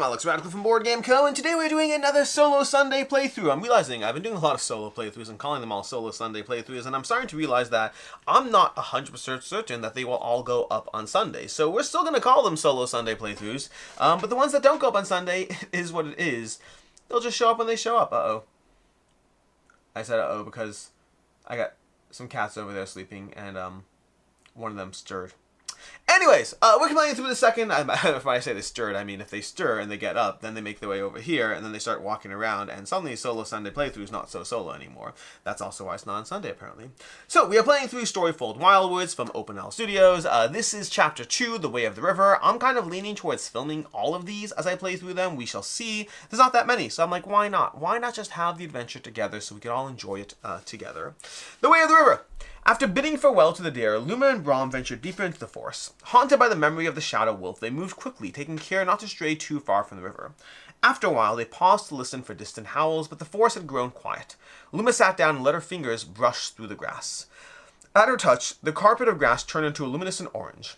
I'm Alex Radical from Board Game Co. and today we're doing another Solo Sunday playthrough. I'm realizing I've been doing a lot of solo playthroughs and calling them all Solo Sunday playthroughs, and I'm starting to realize that I'm not 100% certain that they will all go up on Sunday. So we're still going to call them Solo Sunday playthroughs, but the ones that don't go up on Sunday is what it is. They'll just show up when they show up. Uh-oh. I said uh-oh because I got some cats over there sleeping, and one of them stirred. Anyways, we're playing through the second. If I say they stirred, I mean if they stir and they get up, then they make their way over here, and then they start walking around, and suddenly Solo Sunday playthrough is not so solo anymore. That's also why it's not on Sunday, apparently. So, we are playing through Storyfold Wildwoods from Open L Studios. This is Chapter 2, The Way of the River. I'm kind of leaning towards filming all of these as I play through them. We shall see. There's not that many, so I'm like, why not? Why not just have the adventure together so we can all enjoy it together? The Way of the River. After bidding farewell to the deer, Luma and Brom ventured deeper into the forest. Haunted by the memory of the shadow wolf, they moved quickly, taking care not to stray too far from the river. After a while, they paused to listen for distant howls, but the forest had grown quiet. Luma sat down and let her fingers brush through the grass. At her touch, the carpet of grass turned into a luminescent orange,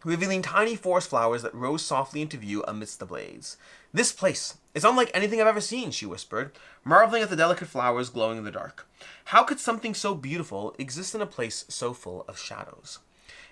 revealing tiny forest flowers that rose softly into view amidst the blades. "This place is unlike anything I've ever seen," she whispered, marveling at the delicate flowers glowing in the dark. How could something so beautiful exist in a place so full of shadows?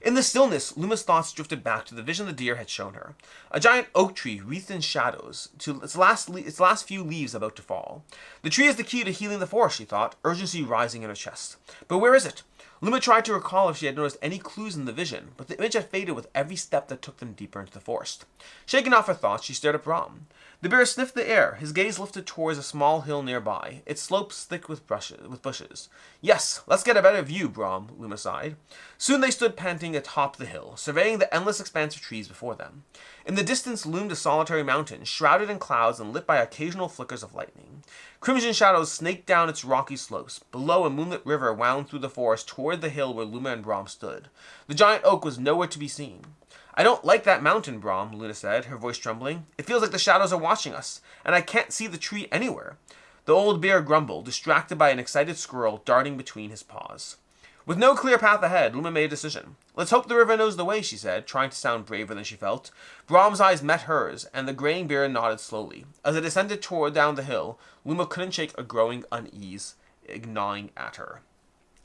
In the stillness, Luma's thoughts drifted back to the vision the deer had shown her. A giant oak tree wreathed in shadows, to its last few leaves about to fall. The tree is the key to healing the forest, she thought, urgency rising in her chest. But where is it? Luma tried to recall if she had noticed any clues in the vision, but the image had faded with every step that took them deeper into the forest. Shaking off her thoughts, she stared at Brom. The bear sniffed the air, his gaze lifted towards a small hill nearby, its slopes thick with bushes. "Yes, let's get a better view, Brom," Luma sighed. Soon they stood panting atop the hill, surveying the endless expanse of trees before them. In the distance loomed a solitary mountain, shrouded in clouds and lit by occasional flickers of lightning. Crimson shadows snaked down its rocky slopes. Below, a moonlit river wound through the forest toward the hill where Luma and Brom stood. The giant oak was nowhere to be seen. "I don't like that mountain, Brom," Luna said, her voice trembling. "It feels like the shadows are watching us, and I can't see the tree anywhere." The old bear grumbled, distracted by an excited squirrel darting between his paws. With no clear path ahead, Luma made a decision. "Let's hope the river knows the way," she said, trying to sound braver than she felt. Brom's eyes met hers, and the graying bear nodded slowly. As they descended down the hill, Luma couldn't shake a growing unease, gnawing at her.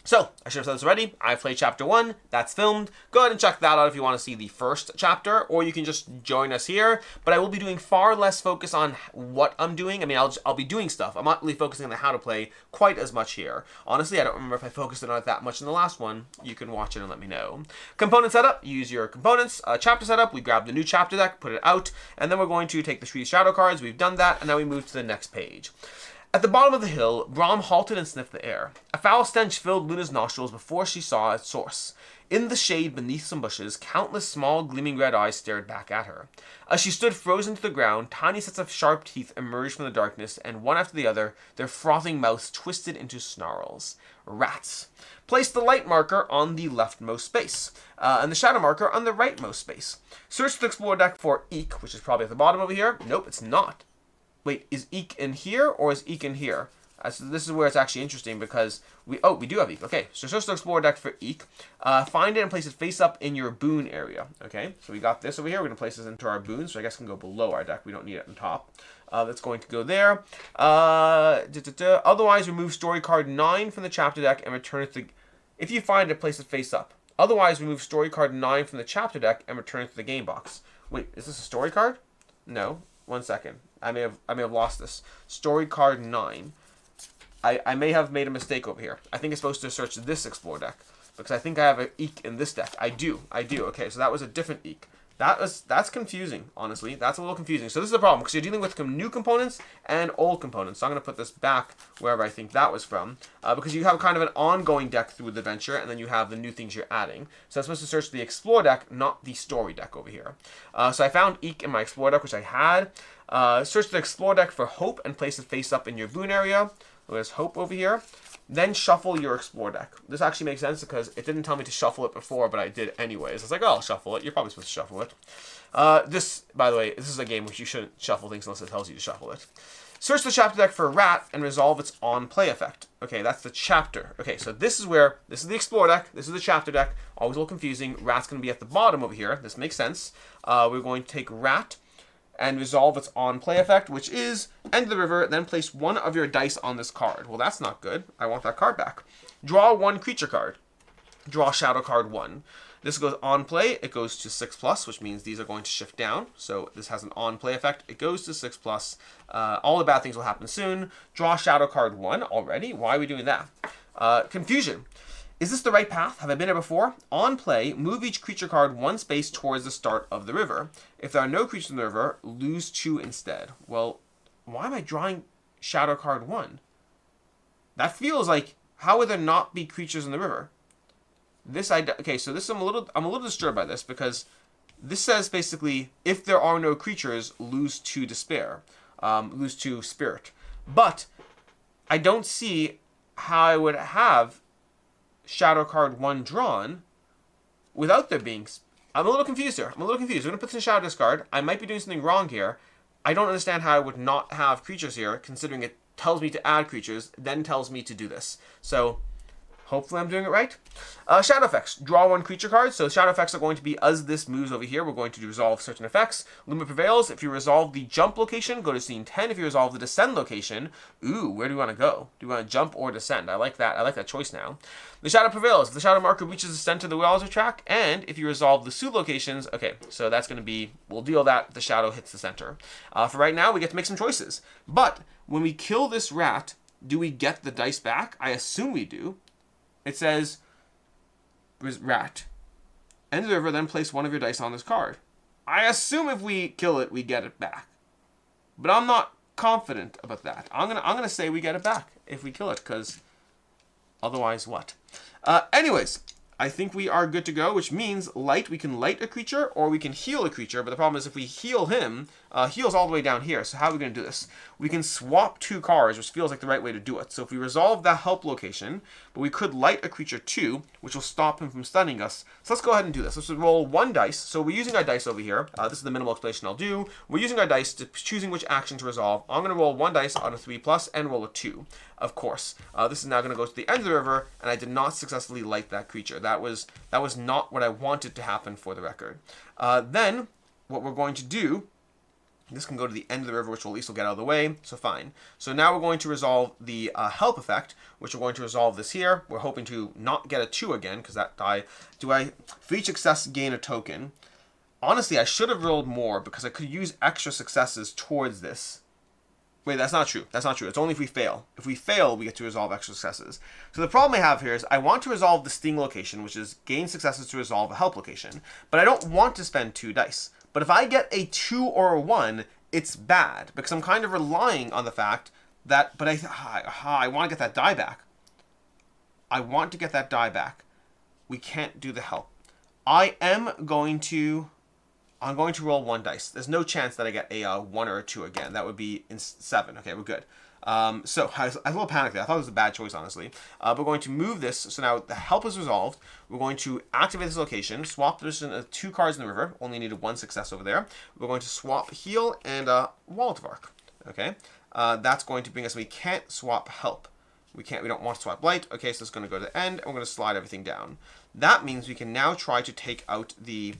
So, I should have said this already. I've played Chapter 1. That's filmed. Go ahead and check that out if you want to see the first chapter, or you can just join us here. But I will be doing far less focus on what I'm doing. I mean, I'll be doing stuff. I'm not really focusing on the how to play quite as much here. Honestly, I don't remember if I focused on it that much in the last one. You can watch it and let me know. Component setup. Use your components. Chapter setup. We grab the new chapter deck, put it out, and then we're going to take the three shadow cards. We've done that, and now we move to the next page. At the bottom of the hill, Brom halted and sniffed the air. A foul stench filled Luna's nostrils before she saw its source. In the shade beneath some bushes, countless small gleaming red eyes stared back at her. As she stood frozen to the ground, tiny sets of sharp teeth emerged from the darkness, and one after the other, their frothing mouths twisted into snarls. Rats. Place the light marker on the leftmost space, and the shadow marker on the rightmost space. Search the Explore deck for Eek, which is probably at the bottom over here. Nope, it's not. Wait, is Eek in here or is Eek in here? So this is where it's actually interesting because we do have Eek. Okay, so search the Explorer deck for Eek. Find it and place it face up in your boon area. Okay, so we got this over here. We're going to place this into our boon, so I guess it can go below our deck. We don't need it on top. That's going to go there. Otherwise, remove story card 9 from the chapter deck and return it to... If you find it, place it face up. Otherwise, remove story card 9 from the chapter deck and return it to the game box. Wait, is this a story card? No. 1 second. I may have lost this. Story card 9. I may have made a mistake over here. I think it's supposed to search this Explore deck because I think I have an Eek in this deck. I do. Okay, so that was a different Eek. That's confusing, honestly. That's a little confusing. So this is the problem because you're dealing with new components and old components. So I'm going to put this back wherever I think that was from because you have kind of an ongoing deck through the adventure and then you have the new things you're adding. So I'm supposed to search the Explore deck, not the Story deck over here. So I found Eek in my Explore deck, which I had. Search the Explore deck for Hope and place it face up in your boon area. There's Hope over here. Then shuffle your Explore deck. This actually makes sense because it didn't tell me to shuffle it before, but I did anyways. It's like, oh, I'll shuffle it. You're probably supposed to shuffle it. This, by the way, this is a game which you shouldn't shuffle things unless it tells you to shuffle it. Search the chapter deck for Rat and resolve its on-play effect. Okay, that's the chapter. Okay, so this is the Explore deck. This is the chapter deck. Always a little confusing. Rat's going to be at the bottom over here. This makes sense. We're going to take Rat and resolve its on-play effect, which is end the river, then place one of your dice on this card. Well, that's not good. I want that card back. Draw one creature card. Draw shadow card 1. This goes on play. It goes to 6+, which means these are going to shift down. So this has an on play effect. It goes to 6+. All the bad things will happen soon. Draw shadow card 1 already. Why are we doing that? Confusion. Is this the right path? Have I been here before? On play, move each creature card 1 space towards the start of the river. If there are no creatures in the river, lose 2 instead. Well, why am I drawing shadow card 1? That feels like, how would there not be creatures in the river? Okay, so this I'm a little disturbed by this, because this says basically, if there are no creatures, lose 2 despair, lose 2 spirit. But I don't see how I would have shadow card 1 drawn without there being. I'm a little confused here. We're going to put this in shadow discard. I might be doing something wrong here. I don't understand how I would not have creatures here, considering it tells me to add creatures, then tells me to do this. So hopefully I'm doing it right. Shadow effects. Draw 1 creature card. So shadow effects are going to be, as this moves over here, we're going to resolve certain effects. Luma prevails. If you resolve the jump location, go to scene 10. If you resolve the descend location, ooh, where do you want to go? Do you want to jump or descend? I like that. I like that choice now. The shadow prevails. If the shadow marker reaches the center of the Wildwoods track, and if you resolve the suit locations, okay, so that's going to be, we'll deal that if the shadow hits the center. For right now, we get to make some choices. But when we kill this rat, do we get the dice back? I assume we do. It says, rat. End the river, then place one of your dice on this card. I assume if we kill it, we get it back. But I'm not confident about that. I'm gonna say we get it back if we kill it, because otherwise what? Anyways, I think we are good to go, which means light. We can light a creature or we can heal a creature. But the problem is if we heal him, heal's all the way down here. So how are we going to do this? We can swap 2 cards, which feels like the right way to do it. So if we resolve that help location, but we could light a creature too, which will stop him from stunning us. So let's go ahead and do this. Let's roll 1 dice. So we're using our dice over here. This is the minimal explanation I'll do. We're using our dice to choosing which action to resolve. I'm going to roll 1 dice on a 3+ and roll a 2. Of course, this is now going to go to the end of the river, and I did not successfully light that creature. That was not what I wanted to happen, for the record. Then, what we're going to do, this can go to the end of the river, which will at least get out of the way, so fine. So now we're going to resolve the help effect, which we're going to resolve this here. We're hoping to not get a 2 again, because that die. For each success, gain a token. Honestly, I should have rolled more, because I could use extra successes towards this. Wait, that's not true. That's not true. It's only if we fail. If we fail, we get to resolve extra successes. So the problem I have here is I want to resolve the sting location, which is gain successes to resolve a help location. But I don't want to spend 2 dice. But if I get a 2 or a 1, it's bad. Because I'm kind of relying on the fact that, but I want to get that die back. I want to get that die back. We can't do the help. I'm going to roll 1 dice. There's no chance that I get a 1 or a 2 again. That would be in 7. Okay, we're good. So I was a little panicked there. I thought it was a bad choice, honestly. We're going to move this. So now the help is resolved. We're going to activate this location, swap position 2 cards in the river. Only needed 1 success over there. We're going to swap heal and Wallet of Arc. Okay, that's going to bring us. We can't swap help. We don't want to swap light. Okay, so it's going to go to the end, and we're going to slide everything down. That means we can now try to take out the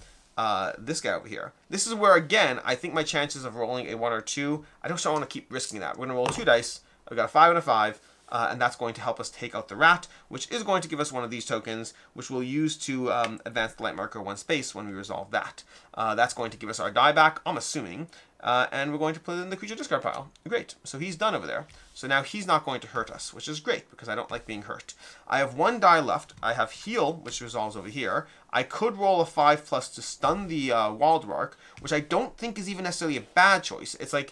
this guy over here. This is where, again, I think my chances of rolling a 1 or 2, I don't want to keep risking that. We're going to roll 2 dice. I've got a 5 and a 5, and that's going to help us take out the rat, which is going to give us one of these tokens, which we'll use to advance the light marker 1 space when we resolve that. That's going to give us our die back, I'm assuming, and we're going to put it in the creature discard pile. Great. So he's done over there. So now he's not going to hurt us, which is great, because I don't like being hurt. I have 1 die left. I have heal, which resolves over here. I could roll a 5+ to stun the Wildwoods Arc, which I don't think is even necessarily a bad choice. It's a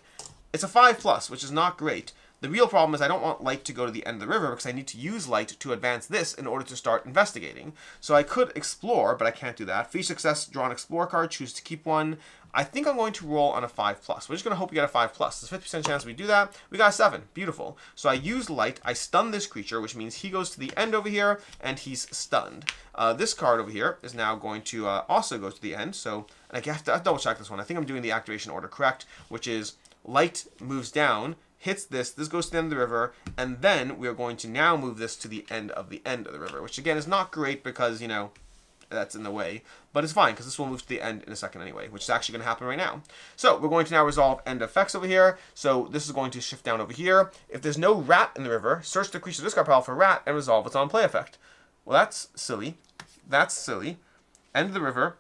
5+, which is not great. The real problem is I don't want light to go to the end of the river, because I need to use light to advance this in order to start investigating. So I could explore, but I can't do that. For each success, draw an explore card, choose to keep 1. I think I'm going to roll on a 5+. We're just going to hope we get a 5+. There's a 50% chance we do that. We got a 7. Beautiful. So I use light. I stun this creature, which means he goes to the end over here, and he's stunned. This card over here is now going to also go to the end. So, and I have to double check this one. I think I'm doing the activation order correct, which is light moves down, hits this goes to the end of the river, and then we're going to now move this to the end of the river, which again is not great because, that's in the way. But it's fine, because this will move to the end in a second anyway, which is actually going to happen right now. So we're going to now resolve end effects over here. So this is going to shift down over here. If there's no rat in the river, search the creature discard pile for rat and resolve its on-play effect. Well, that's silly. That's silly. End of the river.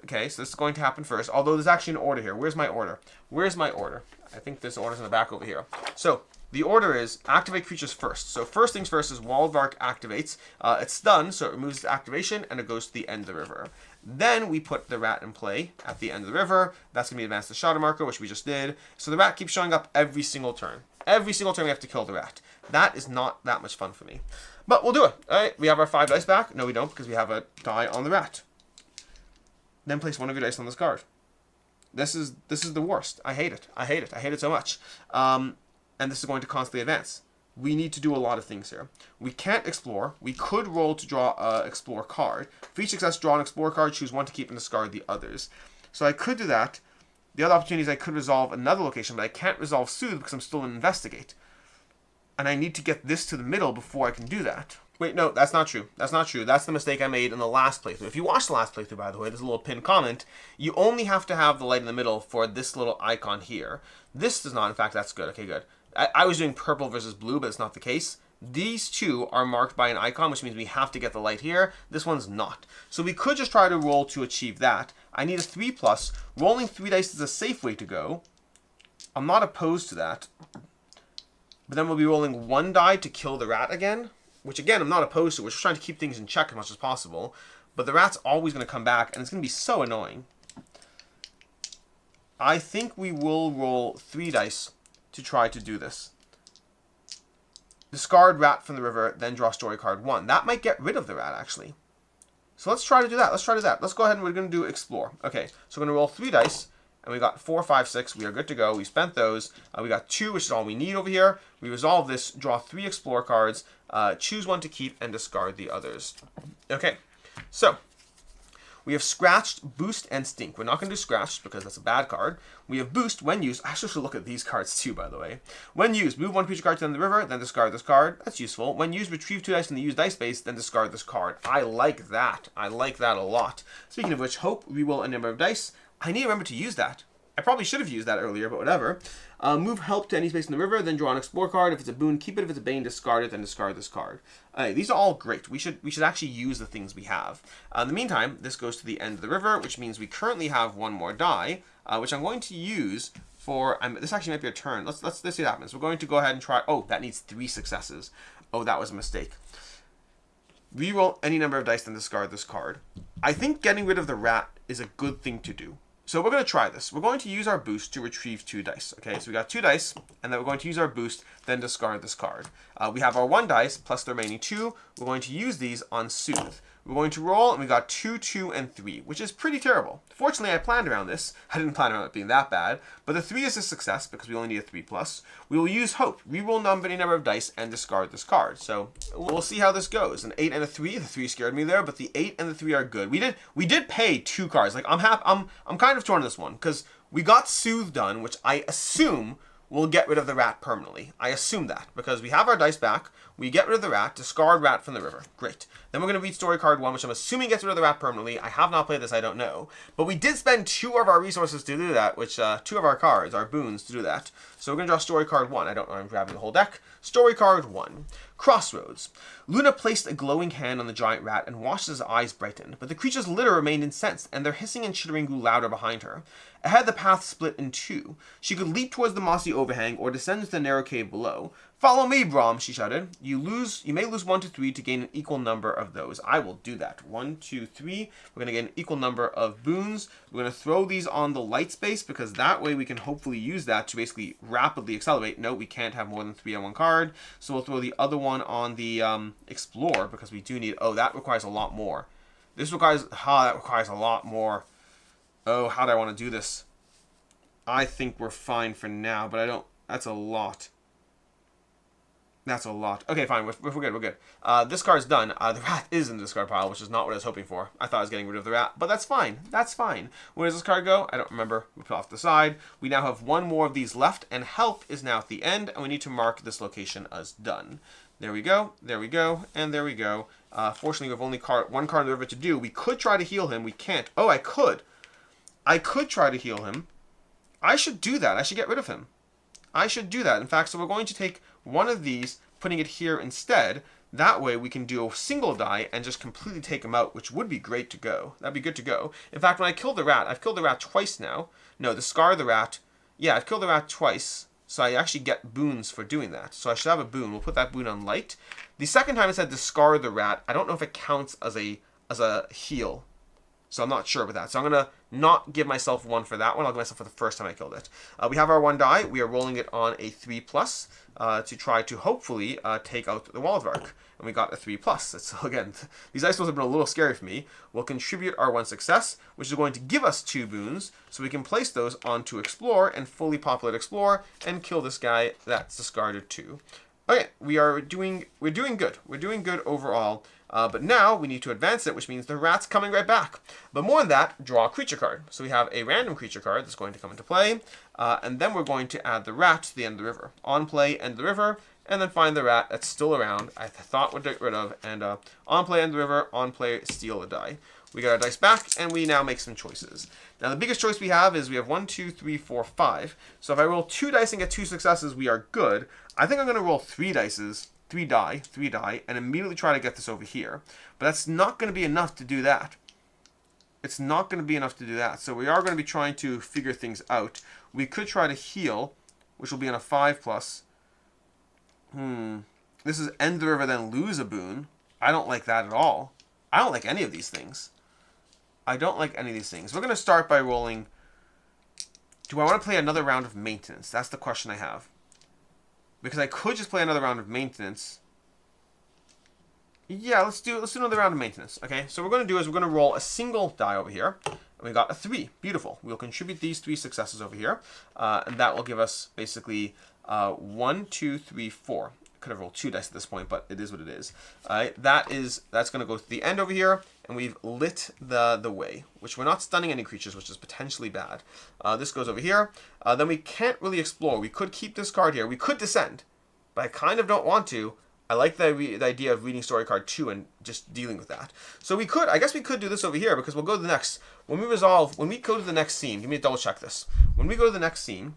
Okay, so this is going to happen first, although there's actually an order here. Where's my order? Where's my order? I think this order's in the back over here. So the order is activate creatures first. So first things first is Wildwoods activates. It's done, so it removes its activation, and it goes to the end of the river. Then we put the rat in play at the end of the river. That's going to be advanced to shadow marker, which we just did. So the rat keeps showing up every single turn. Every single turn we have to kill the rat. That is not that much fun for me. But we'll do it. All right, we have our 5 dice back. No, we don't, because we have a die on the rat. Then place one of your dice on this card. This is the worst. I hate it. I hate it. I hate it so much. And this is going to constantly advance. We need to do a lot of things here. We can't explore. We could roll to draw an explore card. For each success, draw an explore card, choose one to keep and discard the others. So I could do that. The other opportunity is I could resolve another location, but I can't resolve soothe because I'm still in investigate. And I need to get this to the middle before I can do that. Wait, no, that's not true. That's not true. That's the mistake I made in the last playthrough. If you watched the last playthrough, by the way, there's a little pinned comment. You only have to have the light in the middle for this little icon here. This does not. In fact, that's good. Okay, good. I was doing purple versus blue, but it's not the case. These two are marked by an icon, which means we have to get the light here. This one's not. So we could just try to roll to achieve that. I need a 3+. Rolling 3 dice is a safe way to go. I'm not opposed to that. But then we'll be rolling 1 die to kill the rat again. Which, again, I'm not opposed to. We're just trying to keep things in check as much as possible. But the rat's always going to come back, and it's going to be so annoying. I think we will roll 3 dice to try to do this. Discard rat from the river, then draw story card 1. That might get rid of the rat, actually. So let's try to do that. Let's try to do that. Let's go ahead and we're going to do explore. Okay, so we're going to roll 3 dice. And we got 4, 5, 6. We are good to go. We spent those. We got 2, which is all we need over here. We resolve this, draw 3 explore cards, choose one to keep, and discard the others. Okay, so we have scratched, boost, and stink. We're not going to do scratched because that's a bad card. We have boost when used. I actually should look at these cards too, by the way. When used, move 1 creature card to the end of the river, then discard this card. That's useful. When used, retrieve 2 dice from the used dice space, then discard this card. I like that. I like that a lot. Speaking of which, hope, reroll a number of dice. I need to remember to use that. I probably should have used that earlier, but whatever. Move help to any space in the river, then draw an explore card. If it's a boon, keep it. If it's a bane, discard it, then discard this card. These are all great. We should actually use the things we have. In the meantime, this goes to the end of the river, which means we currently have 1 more die, which I'm going to use for... this actually might be a turn. Let's see what happens. We're going to go ahead and try... Oh, that needs 3 successes. Oh, that was a mistake. Reroll any number of dice, then discard this card. I think getting rid of the rat is a good thing to do. So we're going to try this. We're going to use our boost to retrieve 2 dice. Okay, so we got 2 dice, and then we're going to use our boost, then discard this card. We have our 1 dice plus the remaining 2. We're going to use these on Soothe. We're going to roll, and we got 2, 2, and 3, which is pretty terrible. Fortunately, I planned around this. I didn't plan around it being that bad, but the 3 is a success because we only need a 3+. We will use Hope, reroll any number of dice, and discard this card. So we'll see how this goes. An 8 and a 3. The 3 scared me there, but the 8 and the 3 are good. We did pay 2 cards. Like I'm kind of torn on this one because we got Soothe done, which I assume will get rid of the rat permanently. I assume that because we have our dice back. We get rid of the rat, discard rat from the river. Great. Then we're going to read story card 1, which I'm assuming gets rid of the rat permanently. I have not played this, I don't know. But we did spend 2 of our resources to do that, which 2 of our cards, our boons, to do that. So we're going to draw story card 1. I don't know, I'm grabbing the whole deck. Story card 1. Crossroads. Luna placed a glowing hand on the giant rat and watched as his eyes brightened, but the creature's litter remained incensed, and their hissing and chittering grew louder behind her. Ahead, the path split in 2. She could leap towards the mossy overhang or descend into the narrow cave below. "Follow me, Brom," she shouted. You may lose 1 to 3 to gain an equal number of those. I will do that. 1, 2, 3. We're going to get an equal number of boons. We're going to throw these on the light space because that way we can hopefully use that to basically rapidly accelerate. No, we can't have more than 3 on 1 card. So we'll throw the other one on the explore because we do need... Oh, that requires a lot more. This requires... that requires a lot more. Oh, how do I want to do this? I think we're fine for now, but I don't... That's a lot. That's a lot. Okay, fine. We're good. We're good. This card's done. The rat is in the discard pile, which is not what I was hoping for. I thought I was getting rid of the rat, but that's fine. That's fine. Where does this card go? I don't remember. We put it off the side. We now have one more of these left, and help is now at the end, and we need to mark this location as done. There we go. There we go. And there we go. Fortunately, we have only one card in the river to do. We could try to heal him. We can't. Oh, I could. I could try to heal him. I should do that. I should get rid of him. I should do that. In fact, so we're going to take one of these, putting it here instead. That way we can do a single die and just completely take him out, which would be great to go. That'd be good to go. In fact, when I kill the rat, I've killed the rat twice now. No, discard the rat. Yeah, I've killed the rat twice. So I actually get boons for doing that. So I should have a boon. We'll put that boon on light. The second time I said discard the rat, I don't know if it counts as a heal. So I'm not sure about that. So I'm going to not give myself one for that one. I'll give myself for the first time I killed it. We have our one die. We are rolling it on a 3+, to try to hopefully take out the Wildwoods. And we got a 3+. So again, these dice rolls have been a little scary for me. We'll contribute our one success, which is going to give us 2 boons. So we can place those onto Explore and fully populate Explore and kill this guy. That's discarded too. Okay, we're doing good. We're doing good overall. But now we need to advance it, which means the rat's coming right back. But more than that, draw a creature card. So we have a random creature card that's going to come into play. And then we're going to add the rat to the end of the river. On play, end of the river. And then find the rat that's still around, I thought we'd get rid of. And on play, end of the river. On play, steal a die. We got our dice back, and we now make some choices. Now, the biggest choice we have is we have 1, 2, 3, 4, 5. So if I roll 2 dice and get 2 successes, we are good. I think I'm going to roll 3 die, and immediately try to get this over here. But that's not going to be enough to do that. It's not going to be enough to do that. So we are going to be trying to figure things out. We could try to heal, which will be on a 5+. This is end the river, then lose a boon. I don't like that at all. I don't like any of these things. I don't like any of these things. We're going to start by rolling. Do I want to play another round of maintenance? That's the question I have. Because I could just play another round of maintenance. Yeah, let's do another round of maintenance. Okay, so what we're going to do is we're going to roll a single die over here. And we got a 3. Beautiful. We'll contribute these 3 successes over here. And that will give us basically 1, 2, 3, 4. Could have rolled 2 dice at this point, but it is what it is. That's going to go to the end over here, and we've lit the way, which we're not stunning any creatures, which is potentially bad. This goes over here. Then we can't really explore. We could keep this card here. We could descend, but I kind of don't want to. I like the idea of reading story card 2 and just dealing with that. So I guess we could do this over here, because we'll go to the next. When we go to the next scene, give me a double check this. When we go to the next scene,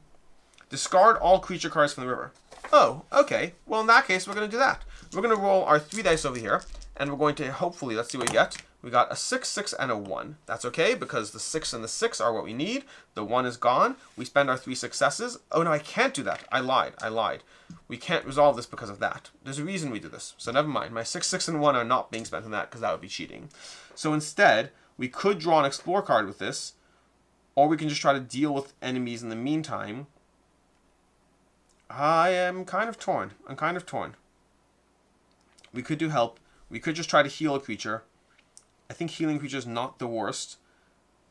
discard all creature cards from the river. Oh, okay. Well, in that case, we're going to do that. We're going to roll our 3 dice over here, and we're going to hopefully, let's see what we get. We got a 6, 6, and a 1. That's okay, because the 6 and the 6 are what we need. The 1 is gone. We spend our 3 successes. Oh, no, I can't do that. I lied. We can't resolve this because of that. There's a reason we do this, so never mind. My 6, 6, and 1 are not being spent on that, because that would be cheating. So instead, we could draw an Explore card with this, or we can just try to deal with enemies in the meantime. I am kind of torn. We could do help. We could just try to heal a creature. I think healing creature is not the worst.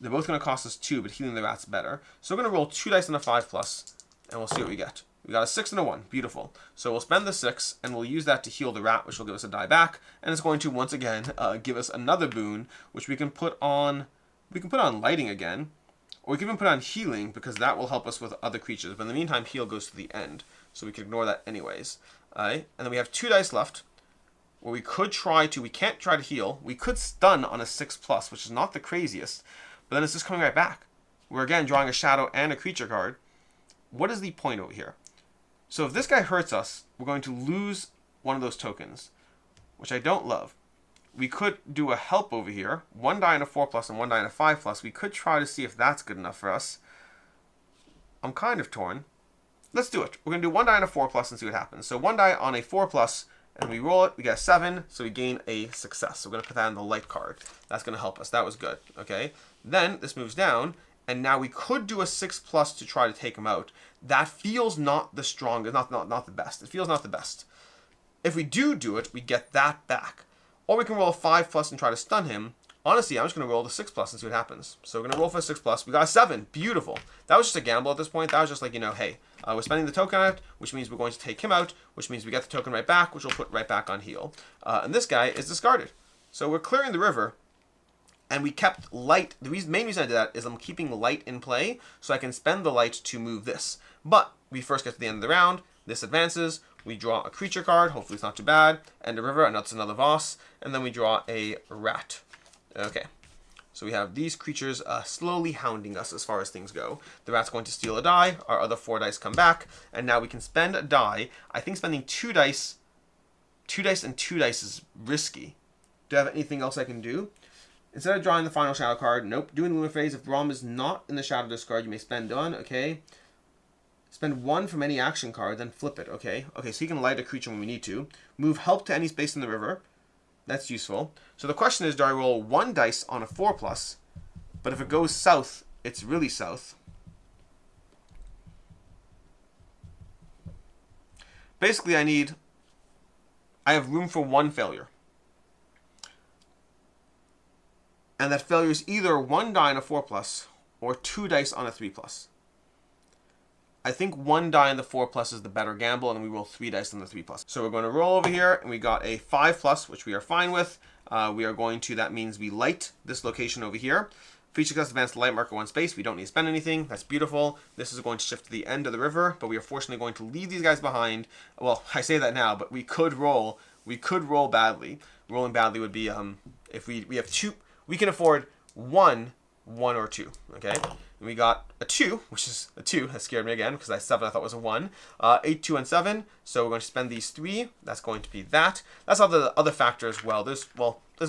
They're both going to cost us 2, but healing the rat's better. So we're going to roll 2 dice and a 5+, and we'll see what we get. We got a 6 and a 1. Beautiful. So we'll spend the 6, and we'll use that to heal the rat, which will give us a die back, and it's going to, once again, give us another boon, which we can put on lighting again. Or we can even put on healing, because that will help us with other creatures. But in the meantime, heal goes to the end. So we can ignore that anyways. Alright, and then we have 2 dice left. Where we can't try to heal. We could stun on a 6+, which is not the craziest. But then it's just coming right back. We're again drawing a shadow and a creature card. What is the point over here? So if this guy hurts us, we're going to lose one of those tokens. Which I don't love. We could do a help over here. 1 die and a 4+ and 1 die and a 5+. We could try to see if that's good enough for us. I'm kind of torn. Let's do it. We're going to do 1 die and a 4+ and see what happens. So 1 die on a 4+, and we roll it. We get a 7, so we gain a success. So we're going to put that in the light card. That's going to help us. That was good. Okay. Then this moves down, and now we could do a 6+ to try to take him out. That feels not the strongest, not the best. It feels not the best. If we do it, we get that back. Or we can roll a 5+ and try to stun him, Honestly, I'm just going to roll the 6+ and see what happens. So we're going to roll for 6+. We got a 7. Beautiful. That was just a gamble at this point. That was just like, you know, hey, we're spending the token on it, which means we're going to take him out, which means we get the token right back, which we'll put right back on heal. And this guy is discarded. So we're clearing the river, and we kept light. The main reason I did that is I'm keeping light in play, so I can spend the light to move this. But we first get to the end of the round. This advances. We draw a creature card. Hopefully it's not too bad. End of river, and that's another Voss. And then we draw a rat. Okay, so we have these creatures slowly hounding us as far as things go. The rat's going to steal a die. Our other 4 dice come back, and now we can spend a die. I think spending 2 dice and 2 dice is risky. Do I have anything else I can do? Instead of drawing the final shadow card, nope. Doing the Luma phase, if Brom is not in the shadow discard, you may spend 1, okay. Spend 1 from any action card, then flip it, okay. Okay, so you can light a creature when we need to. Move help to any space in the river. That's useful. So the question is, do I roll 1 dice on a 4+, but if it goes south, it's really south. Basically, I have room for 1 failure. And that failure is either 1 die on a 4+, or 2 dice on a 3+. I think 1 die on the 4+ is the better gamble, and then we roll 3 dice on the 3+. So we're going to roll over here, and we got a 5+, which we are fine with. We are going to, that means we light this location over here. Feature success advance the light marker 1 space. We don't need to spend anything. That's beautiful. This is going to shift to the end of the river, but we are fortunately going to leave these guys behind. Well, I say that now, but we could roll badly. Rolling badly would be, if we have 2, we can afford 1, or 2, okay? And we got a 2, which is a 2. That scared me again because 7 I thought was a 1. 8, 2, and 7. So we're going to spend these 3. That's going to be that. That's all the other factor as well. There's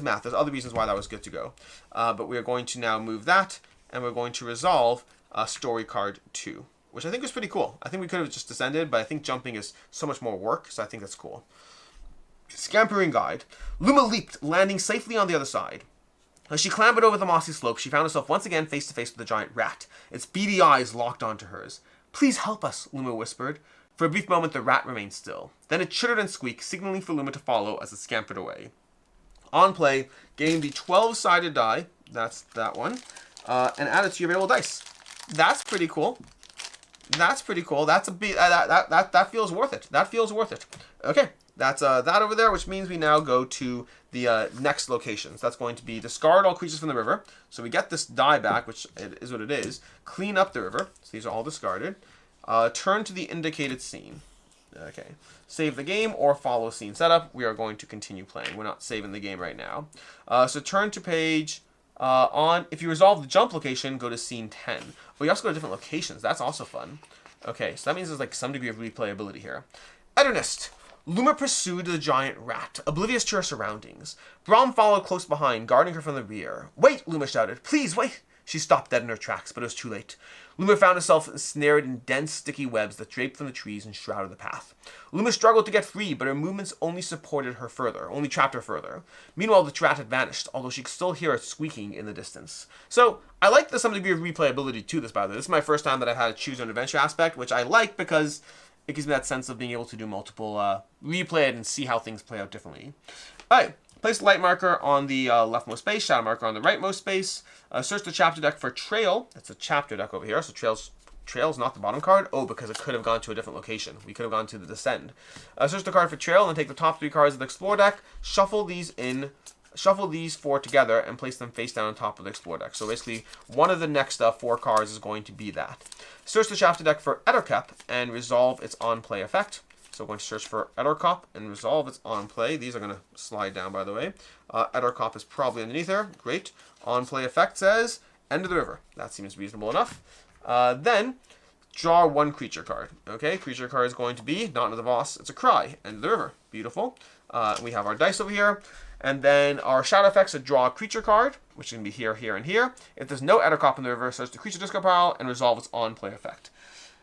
math. There's other reasons why that was good to go. But we are going to now move that, and we're going to resolve story card 2, which I think was pretty cool. I think we could have just descended, but I think jumping is so much more work, so I think that's cool. Scampering guide. Luma leaped, landing safely on the other side. As she clambered over the mossy slope, she found herself once again face to face with the giant rat, its beady eyes locked onto hers. "Please help us," Luma whispered. For a brief moment, the rat remained still. Then it chittered and squeaked, signaling for Luma to follow as it scampered away. On play, gain the 12-sided die, that's that one, and add it to your available dice. That's pretty cool. That's pretty cool. That's that feels worth it. That feels worth it. Okay. That's that over there, which means we now go to the next locations. That's going to be discard all creatures from the river. So we get this die back, which is what it is. Clean up the river. So these are all discarded. Turn to the indicated scene. Okay. Save the game or follow scene setup. We are going to continue playing. We're not saving the game right now. So turn to page if you resolve the jump location, go to scene 10. But you also go to different locations. That's also fun. Okay, so that means there's like some degree of replayability here. Edernist. Luma pursued the giant rat, oblivious to her surroundings. Brom followed close behind, guarding her from the rear. "Wait!" Luma shouted. "Please, wait!" She stopped dead in her tracks, but it was too late. Luma found herself ensnared in dense, sticky webs that draped from the trees and shrouded the path. Luma struggled to get free, but her movements only trapped her further. Meanwhile, the rat had vanished, although she could still hear it squeaking in the distance. So, I like some degree of replayability to this, by the way. This is my first time that I've had a choose an adventure aspect, which I like because it gives me that sense of being able to do multiple, replay it and see how things play out differently. Alright, place the light marker on the leftmost space, shadow marker on the rightmost space. Search the chapter deck for Trail. That's a chapter deck over here, so Trail's not the bottom card. Oh, because it could have gone to a different location. We could have gone to the Descend. Search the card for Trail and take the top 3 cards of the Explore deck, shuffle these 4 together, and place them face down on top of the Explore deck. So basically, one of the next 4 cards is going to be that. Search the chapter deck for Ettercap and resolve its on-play effect. So we're going to search for Ettercop and resolve its on-play. These are going to slide down, by the way. Ettercop is probably underneath there. Great. On-play effect says End of the River. That seems reasonable enough. Then, draw 1 creature card. Okay, creature card is going to be, not another Voss, it's a Cry. End of the River. Beautiful. We have our dice over here. And then our shadow effects are draw a creature card, which can be here, here, and here. If there's no Ettercop in the river, search the creature discard pile and resolve its on-play effect.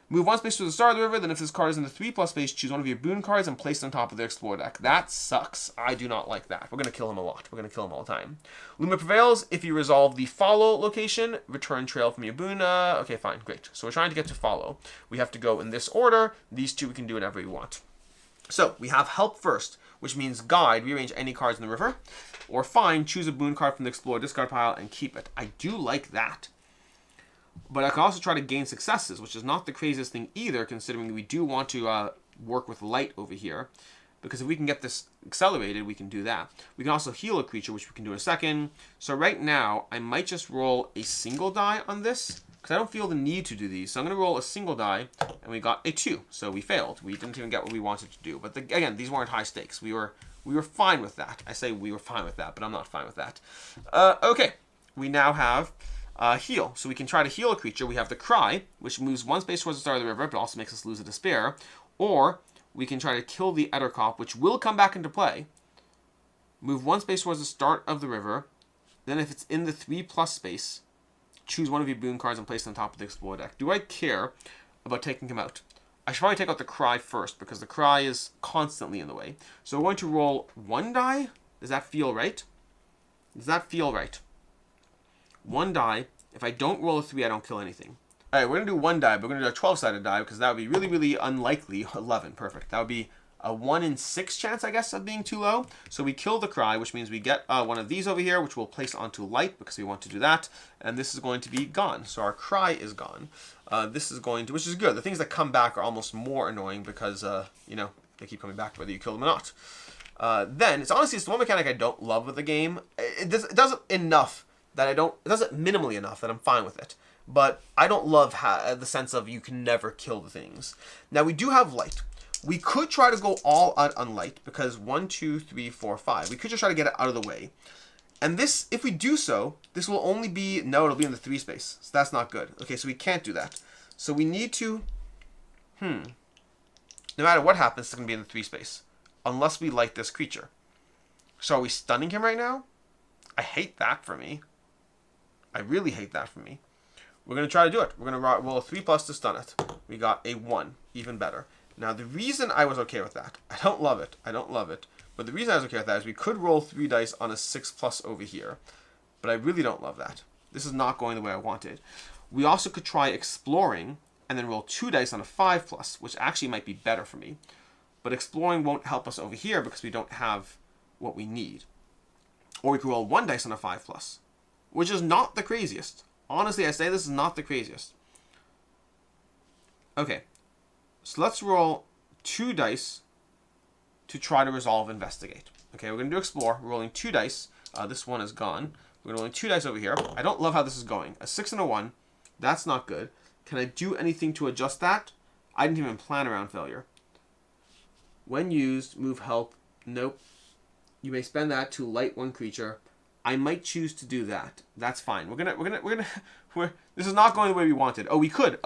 Move 1 space to the start of the river, then if this card is in the 3+ space, choose one of your boon cards and place it on top of the Explore deck. That sucks. I do not like that. We're going to kill him a lot. We're going to kill him all the time. Luma prevails. If you resolve the follow location, return Trail from your boon. Okay, fine. Great. So we're trying to get to follow. We have to go in this order. These 2 we can do whenever we want. So we have help first, which means guide, rearrange any cards in the river, or find, choose a boon card from the explore discard pile and keep it. I do like that. But I can also try to gain successes, which is not the craziest thing either, considering we do want to work with light over here. Because if we can get this accelerated, we can do that. We can also heal a creature, which we can do in a second. So right now, I might just roll a single die on this, because I don't feel the need to do these. So I'm going to roll a single die, and we got a 2. So we failed. We didn't even get what we wanted to do. But again, these weren't high stakes. We were fine with that. I say we were fine with that, but I'm not fine with that. Okay, we now have heal. So we can try to heal a creature. We have the Cry, which moves 1 space towards the start of the river, but also makes us lose a Despair. Or we can try to kill the Ettercop, which will come back into play. Move 1 space towards the start of the river. Then if it's in the 3+ space, choose one of your boon cards and place it on top of the Explore deck. Do I care about taking him out? I should probably take out the Cry first, because the Cry is constantly in the way. So we're going to roll 1 die. Does that feel right? Does that feel right? 1 die. If I don't roll a 3, I don't kill anything. All right, we're going to do 1 die, but we're going to do a 12-sided die, because that would be really, really unlikely. 11, perfect. That would be a 1 in 6 chance, I guess, of being too low. So we kill the Cry, which means we get one of these over here, which we'll place onto light, because we want to do that. And this is going to be gone. So our Cry is gone. This is going to, which is good. The things that come back are almost more annoying, because, you know, they keep coming back whether you kill them or not. Then, it's the one mechanic I don't love with the game. It doesn't enough that it doesn't minimally enough that I'm fine with it. But I don't love the sense of you can never kill the things. Now, we do have light. We could try to go all out on light, because 1, 2, 3, 4, 5. We could just try to get it out of the way. And this, if we do so, this will only be, no, it'll be in the 3 space. So that's not good. Okay, so we can't do that. So we need to, no matter what happens, it's going to be in the 3 space. Unless we light this creature. So are we stunning him right now? I hate that for me. I really hate that for me. We're going to try to do it. We're going to roll a 3+ to stun it. We got a 1. Even better. Now, the reason I was okay with that, I don't love it. I don't love it. But the reason I was okay with that is we could roll 3 dice on a 6+ over here. But I really don't love that. This is not going the way I wanted. We also could try exploring and then roll 2 dice on a 5+, which actually might be better for me. But exploring won't help us over here because we don't have what we need. Or we could roll 1 dice on a 5+, which is not the craziest. Honestly, I say this is not the craziest. Okay. So let's roll 2 dice to try to resolve investigate. Okay, we're going to do explore. We're rolling 2 dice. This one is gone. We're rolling 2 dice over here. I don't love how this is going. A 6 and a 1. That's not good. Can I do anything to adjust that? I didn't even plan around failure. When used, move help. Nope. You may spend that to light 1 creature. I might choose to do that. That's fine. This is not going the way we wanted. Oh, we could.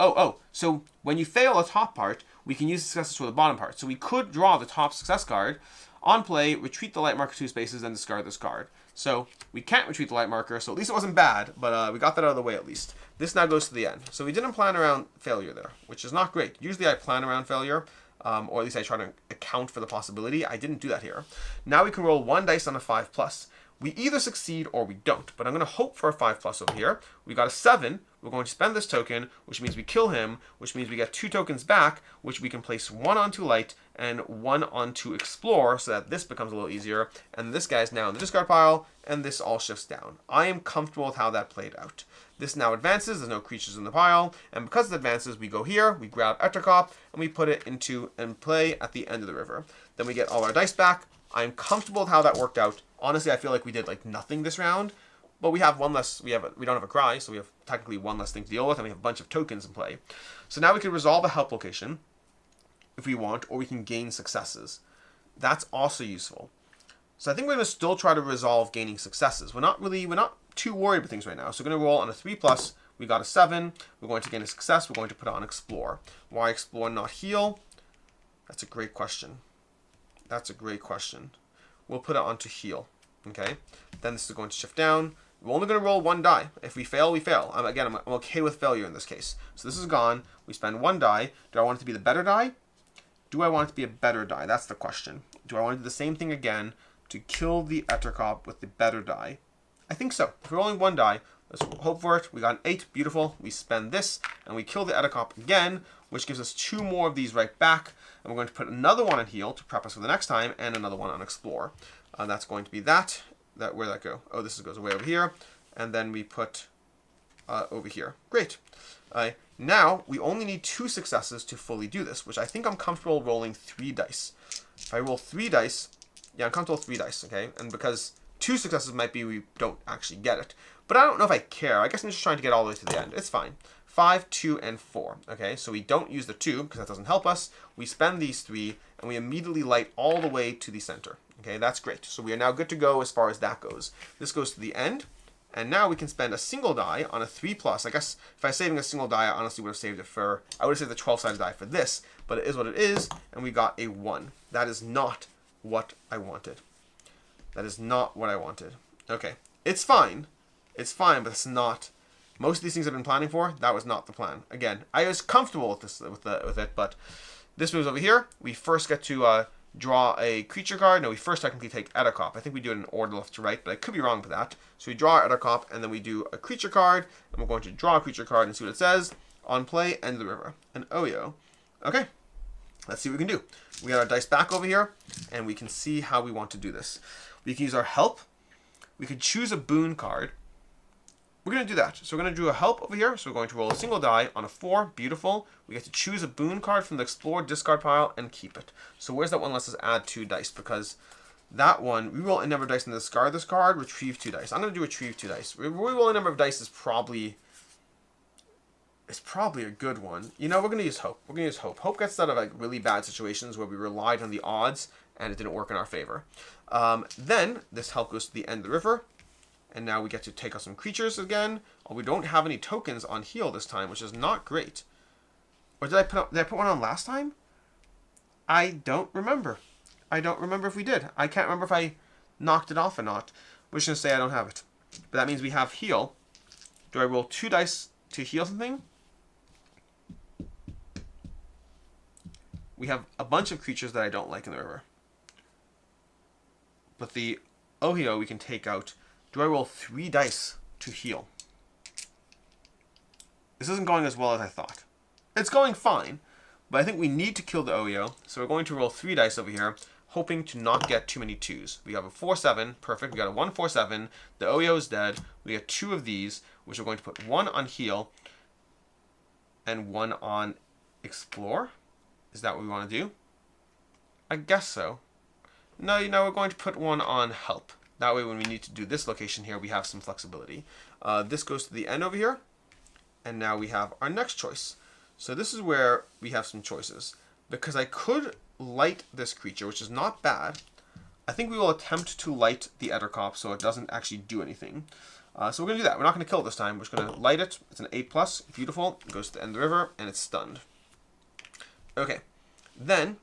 So when you fail a top part, we can use the successes for the bottom part. So we could draw the top success card. On play, retreat the light marker 2 spaces, then discard this card. So we can't retreat the light marker, so at least it wasn't bad, but we got that out of the way at least. This now goes to the end. So we didn't plan around failure there, which is not great. Usually I plan around failure, or at least I try to account for the possibility. I didn't do that here. Now we can roll 1 dice on a 5+. We either succeed or we don't, but I'm going to hope for a 5+ over here. We got a 7. We're going to spend this token, which means we kill him, which means we get 2 tokens back, which we can place 1 onto light and 1 onto explore, so that this becomes a little easier. And this guy's now in the discard pile, and this all shifts down. I am comfortable with how that played out. This now advances. There's no creatures in the pile, and because it advances, we go here, we grab Ettercop, and we put it in play at the end of the river. Then we get all our dice back. I'm comfortable with how that worked out. Honestly, I feel like we did like nothing this round, but we have 1 less. We don't have a Cry, so we have technically 1 less thing to deal with, and we have a bunch of tokens in play. So now we can resolve a help location if we want, or we can gain successes. That's also useful. So I think we're going to still try to resolve gaining successes. We're not too worried about things right now. So we're going to roll on a 3+. We got a 7. We're going to gain a success. We're going to put it on explore. Why explore, not heal? That's a great question. That's a great question. We'll put it onto heal. Okay. Then this is going to shift down. We're only going to roll 1 die. If we fail, we fail. I'm okay with failure in this case. So this is gone. We spend 1 die. Do I want it to be the better die? Do I want it to be a better die? That's the question. Do I want to do the same thing again to kill the Ettercop with the better die? I think so. If we're rolling 1 die, Let's hope for it. We got an 8. Beautiful. We spend this, and we kill the Edacop again, which gives us 2 more of these right back. And we're going to put another one on heal to prep us for the next time, and another one on explore. That's going to be that. Where'd that go? Oh, this goes away over here. And then we put over here. Great. Now, we only need 2 successes to fully do this, which I think I'm comfortable rolling 3 dice. If I roll 3 dice, yeah, I'm comfortable with 3 dice, okay? And because 2 successes might be we don't actually get it. But I don't know if I care. I guess I'm just trying to get all the way to the end. It's fine. 5, 2, and 4. Okay, so we don't use the 2 because that doesn't help us. We spend these 3, and we immediately light all the way to the center. Okay, that's great. So we are now good to go as far as that goes. This goes to the end. And now we can spend a single die on a 3+. I guess if I was saving a single die, I honestly would have saved it for... I would have saved the 12-sided die for this. But it is what it is. And we got a 1. That is not what I wanted. That is not what I wanted. Okay. It's fine. It's fine, but it's not... Most of these things I've been planning for, that was not the plan. Again, I was comfortable with this, with it, but this moves over here. We first get to draw a creature card. No, we first technically take Edacop. I think we do it in order left to right, but I could be wrong with that. So we draw Edacop, and then we do a creature card, and we're going to draw a creature card and see what it says. On play, end the river. An Oyo. Okay, let's see what we can do. We got our dice back over here, and we can see how we want to do this. We can use our help. We could choose a boon card. We're going to do that. So we're going to do a help over here. So we're going to roll a single die on a 4. Beautiful. We get to choose a boon card from the explore discard pile and keep it. So where's that one? Let's just add 2 dice because that one, reroll a number of dice and discard this card, retrieve 2 dice. I'm going to do retrieve 2 dice. Reroll a number of dice is probably a good one. You know, we're going to use hope. We're going to use hope. Hope gets out of like really bad situations where we relied on the odds and it didn't work in our favor. Then this help goes to the end of the river. And now we get to take out some creatures again. Oh, we don't have any tokens on heal this time, which is not great. Or did I put one on last time? I don't remember. I don't remember if we did. I can't remember if I knocked it off or not. We're just going to say I don't have it. But that means we have heal. Do I roll 2 dice to heal something? We have a bunch of creatures that I don't like in the river. But the Ohio we can take out. Do I roll 3 dice to heal? This isn't going as well as I thought. It's going fine, but I think we need to kill the Oyo, so we're going to roll 3 dice over here, hoping to not get too many 2s. We have a 4-7, perfect. We got a 1-4-7. The Oyo is dead. We get 2 of these, which we're going to put 1 on heal and 1 on explore. Is that what we want to do? I guess so. No, we're going to put 1 on help. That way when we need to do this location here, we have some flexibility. This goes to the end over here. And now we have our next choice. So this is where we have some choices. Because I could light this creature, which is not bad. I think we will attempt to light the Edacop so it doesn't actually do anything. So we're going to do that. We're not going to kill it this time. We're just going to light it. It's an 8+. Beautiful. It goes to the end of the river, and it's stunned. Okay. Then,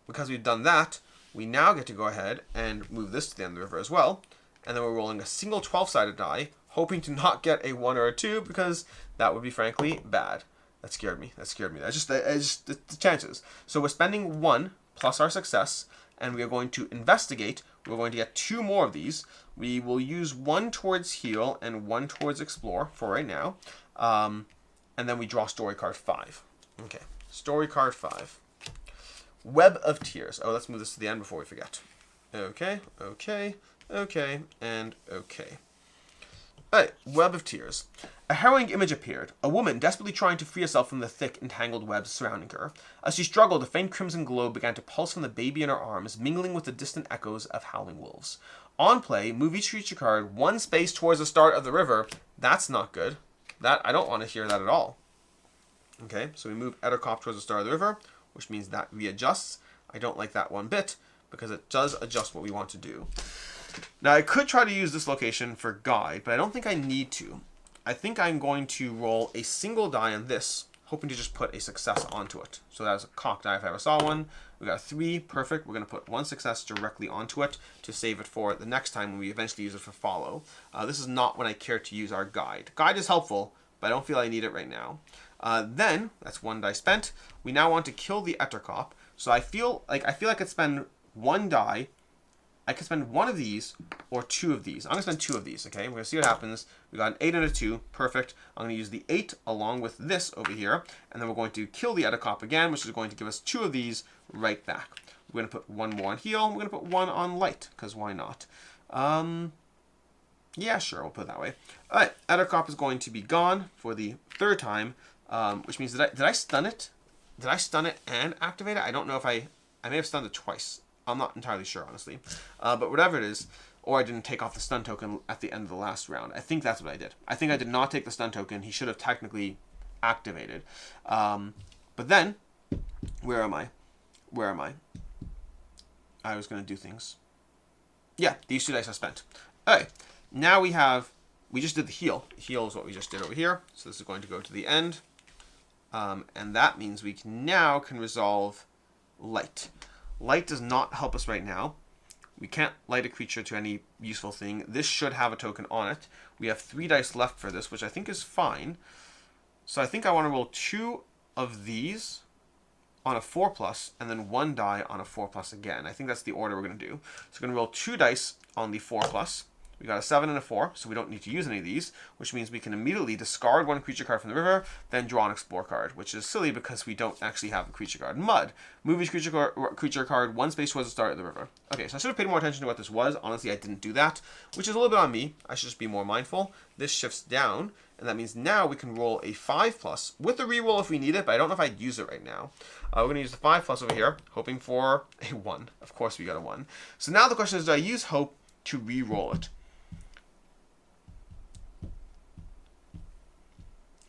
because we've done that, we now get to go ahead and move this to the end of the river as well. And then we're rolling a single 12-sided die, hoping to not get a 1 or a 2, because that would be, frankly, bad. That scared me. That's just the chances. So we're spending 1 plus our success, and we are going to investigate. We're going to get 2 more of these. We will use 1 towards heal and 1 towards explore for right now. And then we draw story card 5. Okay, story card 5. Web of Tears. Oh, let's move this to the end before we forget. Okay, and okay. Alright, Web of Tears. A harrowing image appeared, a woman desperately trying to free herself from the thick, entangled webs surrounding her. As she struggled, a faint crimson glow began to pulse from the baby in her arms, mingling with the distant echoes of howling wolves. On play, move each creature card 1 space towards the start of the river. That's not good. I don't want to hear that at all. Okay, so we move Edacop towards the start of the river, which means that readjusts. I don't like that one bit, because it does adjust what we want to do. Now, I could try to use this location for guide, but I don't think I need to. I think I'm going to roll a single die on this, hoping to just put a success onto it. So that was a cock die if I ever saw one. We got a 3, perfect. We're going to put 1 success directly onto it to save it for the next time when we eventually use it for follow. This is not when I care to use our guide. Guide is helpful, but I don't feel I need it right now. Then, that's 1 die spent. We now want to kill the Edacop. So I feel like I could spend 1 die I can spend one of these or two of these. I'm going to spend two of these, okay? We're going to see what happens. We got an 8 and a 2. Perfect. I'm going to use the 8 along with this over here, and then we're going to kill the Edacop again, which is going to give us two of these right back. We're going to put one more on heal. We're going to put one on light, because why not? Yeah, sure, we'll put it that way. All right, Edacop is going to be gone for the third time, which means, did I stun it? Did I stun it and activate it? I don't know if I may have stunned it twice. I'm not entirely sure, honestly. But whatever it is, or I didn't take off the stun token at the end of the last round. I think that's what I did. I think I did not take the stun token. He should have technically activated. But then, where am I? Where am I? I was going to do things. Yeah, these 2 dice are spent. All right, now we just did the heal. Heal is what we just did over here. So this is going to go to the end. And that means we now can resolve light. Light does not help us right now. We can't light a creature to any useful thing. This should have a token on it. We have 3 dice left for this, which I think is fine. So I think I want to roll 2 of these on a 4+, and then 1 die on a 4+ again. I think that's the order we're going to do. So we're going to roll 2 dice on the 4+. We got a 7 and a 4, so we don't need to use any of these, which means we can immediately discard 1 creature card from the river, then draw an explore card, which is silly because we don't actually have a creature card. Mud. Move each creature card 1 space towards the start of the river. Okay, so I should have paid more attention to what this was. Honestly, I didn't do that, which is a little bit on me. I should just be more mindful. This shifts down, and that means now we can roll a 5+ with a reroll if we need it, but I don't know if I'd use it right now. We're going to use the 5+ over here, hoping for a 1. Of course we got a 1. So now the question is, do I use hope to reroll it?